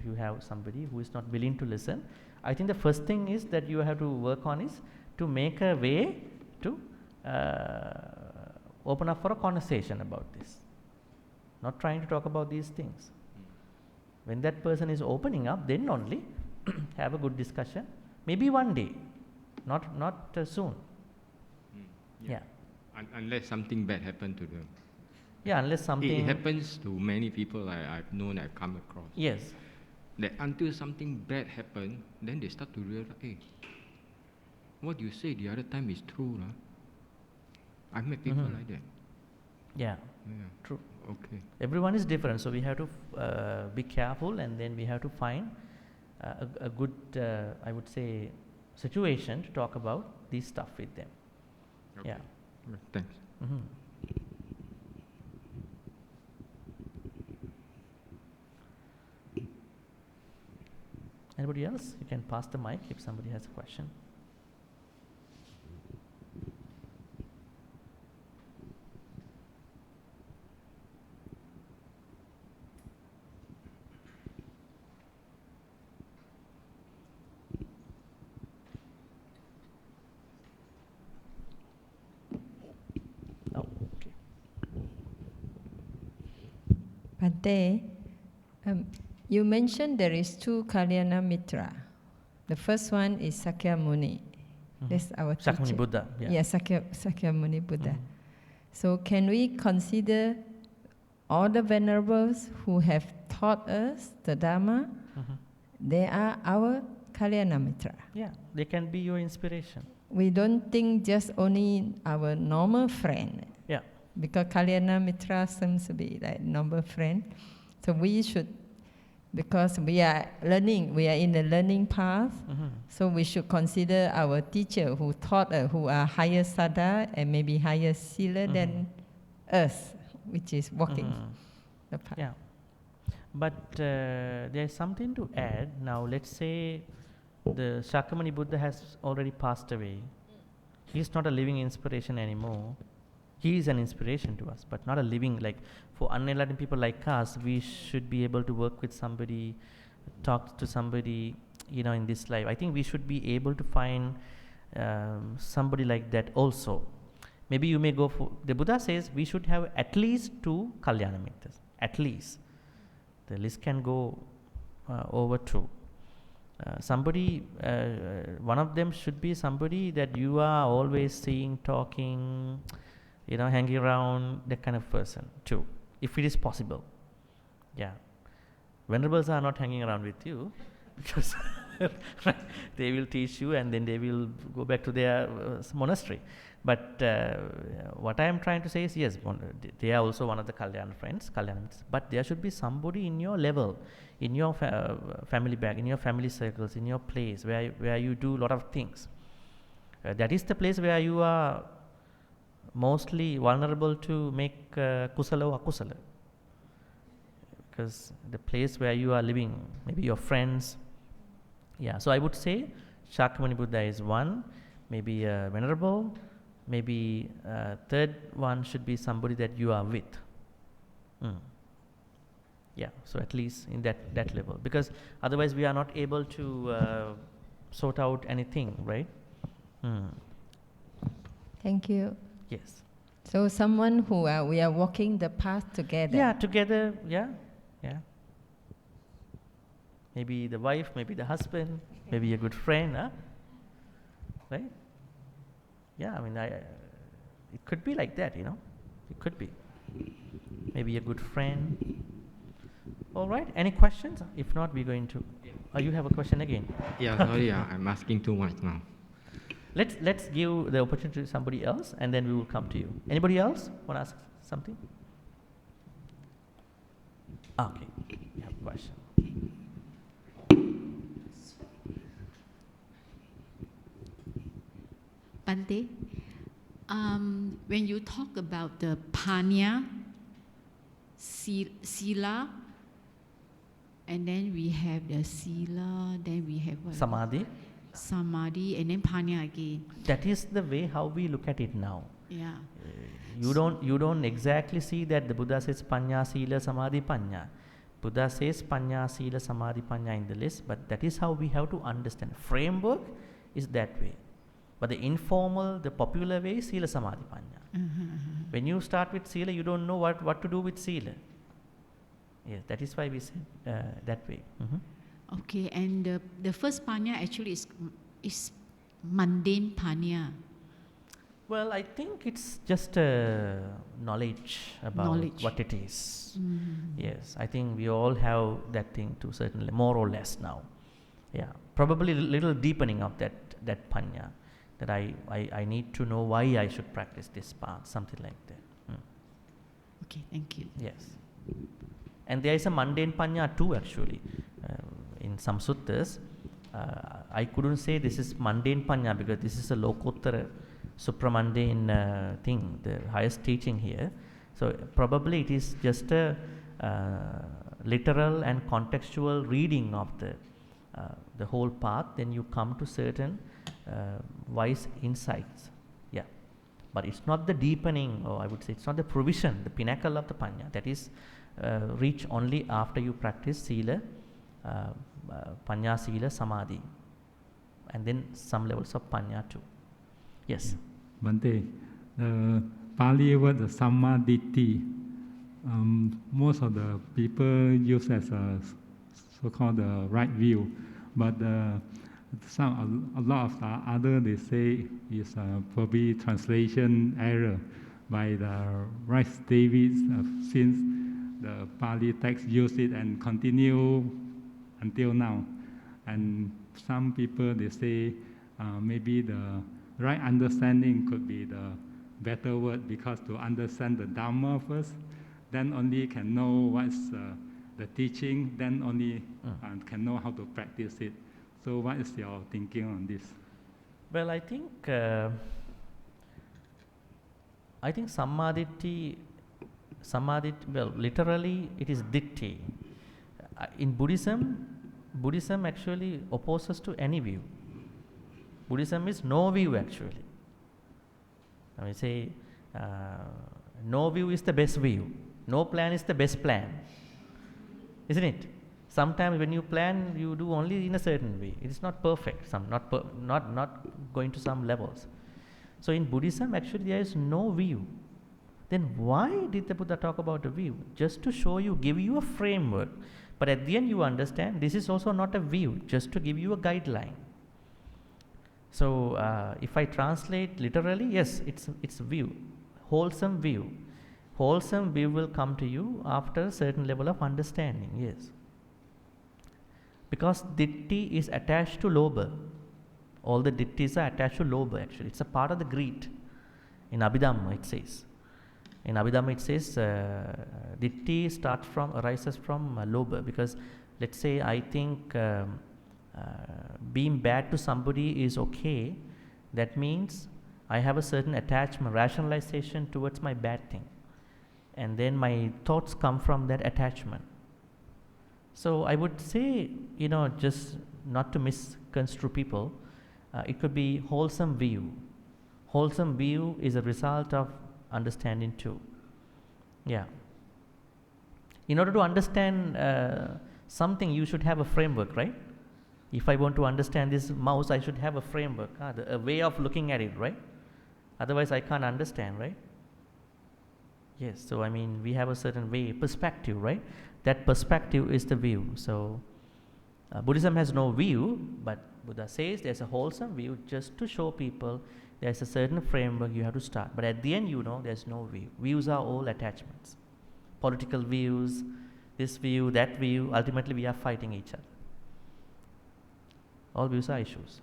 you have somebody who is not willing to listen, I think the first thing is that you have to work on is to make a way to open up for a conversation about this. Not trying to talk about these things. When that person is opening up, then only have a good discussion. Maybe one day, not soon. Yeah. Unless something bad happened to them. Yeah, unless something. It happens to many people I've known, I've come across. Yes. That until something bad happened, then they start to realize, hey, what you say the other time is true. I've met people like that. Yeah. Yeah. True. Okay. Everyone is different, so we have to be careful, and then we have to find a good, I would say, situation to talk about this stuff with them. Okay. Yeah. Right, thanks. Anybody else? You can pass the mic if somebody has a question. Oh, okay. Bhante, you mentioned there is two Kalyana Mitra. The first one is Sakyamuni. That's our teacher. Sakyamuni Buddha. Yeah. Yeah, Sakyamuni Buddha. So can we consider all the venerables who have taught us the Dharma? They are our Kalyana Mitra. Yeah, they can be your inspiration. We don't think just only our normal friend. Yeah. Because Kalyana Mitra seems to be like normal friend. So we should, because we are learning, we are in the learning path, so we should consider our teacher who taught us, who are higher sada and maybe higher sila than us, which is walking the path. Yeah. But there's something to add. Now, let's say the Shakyamuni Buddha has already passed away. He's not a living inspiration anymore. He is an inspiration to us, but not a living, like for unenlightened people like us, we should be able to work with somebody, talk to somebody, in this life. I think we should be able to find somebody like that also. Maybe you may go for, the Buddha says we should have at least 2 Kalyana Mitras, at least. The list can go over 2. Somebody, one of them should be somebody that you are always seeing, talking, hanging around, that kind of person too, if it is possible. Yeah. Venerables are not hanging around with you because they will teach you and then they will go back to their monastery. But what I am trying to say is, yes, they are also one of the Kalyana friends, but there should be somebody in your level, in your family bag, in your family circles, in your place where you do a lot of things. That is the place where you are mostly vulnerable to make kusala or akusala. Because the place where you are living, maybe your friends. Yeah, so I would say Shakyamuni Buddha is one, maybe a venerable, maybe third one should be somebody that you are with. Yeah, so at least in that level, because otherwise we are not able to sort out anything, right? Thank you. Yes. So someone who we are walking the path together. Yeah, together, yeah. Maybe the wife, maybe the husband, maybe a good friend, right? Yeah, I mean, it could be like that, It could be. Maybe a good friend. All right, any questions? If not, we're going to... you have a question again? Yeah, sorry, I'm asking too much now. Let's give the opportunity to somebody else, and then we will come to you. Anybody else want to ask something? Okay, you have a question. Bhante, when you talk about the panya, sila, and then we have the sila, then we have what? Samadhi, and then panya again. That is the way how we look at it now. Yeah. You don't exactly see that the Buddha says panya, sila, samadhi, panya. Buddha says panya, sila, samadhi, panya in the list, but that is how we have to understand. Framework is that way. But the informal, the popular way is sila, samadhi, panya. When you start with Sila, you don't know what to do with Sila. Yes, that is why we said that way. Okay, and the first panya actually is mundane panya. Well, I think it's just knowledge about what it is. Yes, I think we all have that thing to certainly, more or less now. Yeah, probably a little deepening of that panya, that I need to know why I should practice this path, something like that. Okay, thank you. Yes. And there is a mundane panya too, actually. In some suttas, I couldn't say this is mundane panya because this is a lokottara supramundane thing, the highest teaching here. So probably it is just a literal and contextual reading of the whole path. Then you come to certain wise insights. Yeah, but it's not the deepening, or I would say it's not the provision, the pinnacle of the panya. That is reach only after you practice sila, panya, sila, samadhi, and then some levels of panya too. Yes. Bhante, the Pali word the samadhi, most of the people use as a so-called right view, but a lot of the other they say is probably translation error by the Rice Davids, since the Pali text use it and continue until now. And some people they say maybe the right understanding could be the better word, because to understand the Dhamma first, then only can know what's the teaching, then only can know how to practice it. So what is your thinking on this? Well, I think samadhi, well, literally it is ditti. In Buddhism actually opposes to any view. Buddhism is no view actually. I mean, say no view is the best view. No plan is the best plan. Isn't it? Sometimes when you plan, you do only in a certain way. It is not perfect, not going to some levels. So in Buddhism, actually there is no view. Then why did the Buddha talk about a view? Just to show you, give you a framework. But at the end you understand this is also not a view, just to give you a guideline. So if I translate literally, yes, it's a view, wholesome view. Wholesome view will come to you after a certain level of understanding, yes. Because ditti is attached to lobha. All the dittis are attached to lobha actually. It's a part of the greed. In Abhidhamma it says. In Abhidhamma it says ditti arises from lobha, because let's say I think being bad to somebody is okay. That means I have a certain attachment, rationalization towards my bad thing. And then my thoughts come from that attachment. So I would say, just not to misconstrue people, it could be wholesome view. Wholesome view is a result of understanding too. Yeah. In order to understand something, you should have a framework, right? If I want to understand this mouse, I should have a framework, a way of looking at it, right? Otherwise, I can't understand, right? Yes, so I mean, we have a certain way, perspective, right? That perspective is the view. So, Buddhism has no view, but Buddha says there's a wholesome view just to show people there's a certain framework you have to start. But at the end, there's no view. Views are all attachments. Political views, this view, that view, ultimately we are fighting each other. All views are issues.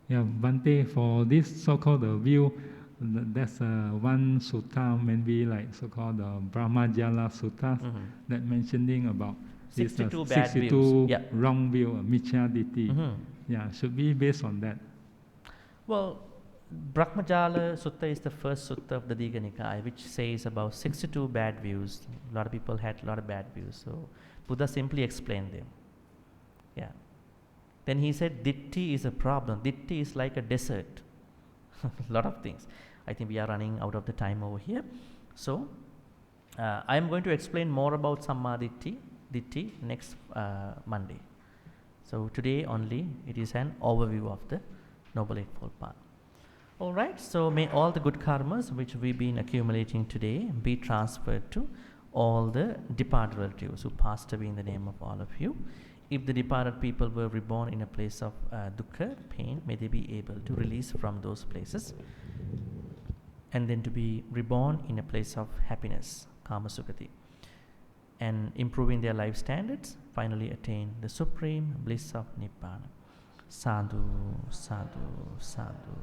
Yeah, Bhante, for this so-called view, that's one sutta, maybe like so-called Brahmajala sutta, that mentioning about 62 this, bad 62 views. wrong view, mithya ditti. Yeah, should be based on that. Well, Brahmajala Sutta is the first sutta of the Digha Nikaya, which says about 62 bad views. A lot of people had a lot of bad views, so Buddha simply explained them. Yeah. Then he said ditti is a problem. Ditti is like a desert. A lot of things. I think we are running out of the time over here. So, I am going to explain more about Sammaditthi next Monday. So, today only it is an overview of the Noble Eightfold Path. Alright, so may all the good karmas which we've been accumulating today be transferred to all the departed relatives who passed away in the name of all of you. If the departed people were reborn in a place of dukkha, pain, may they be able to release from those places and then to be reborn in a place of happiness, kama sukati, and improving their life standards, finally attain the supreme bliss of Nibbana. Sadhu, sadhu, sadhu.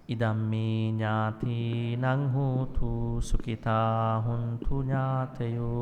Idammi ñāti naṅ hotu sukhitā huntu ñātayo.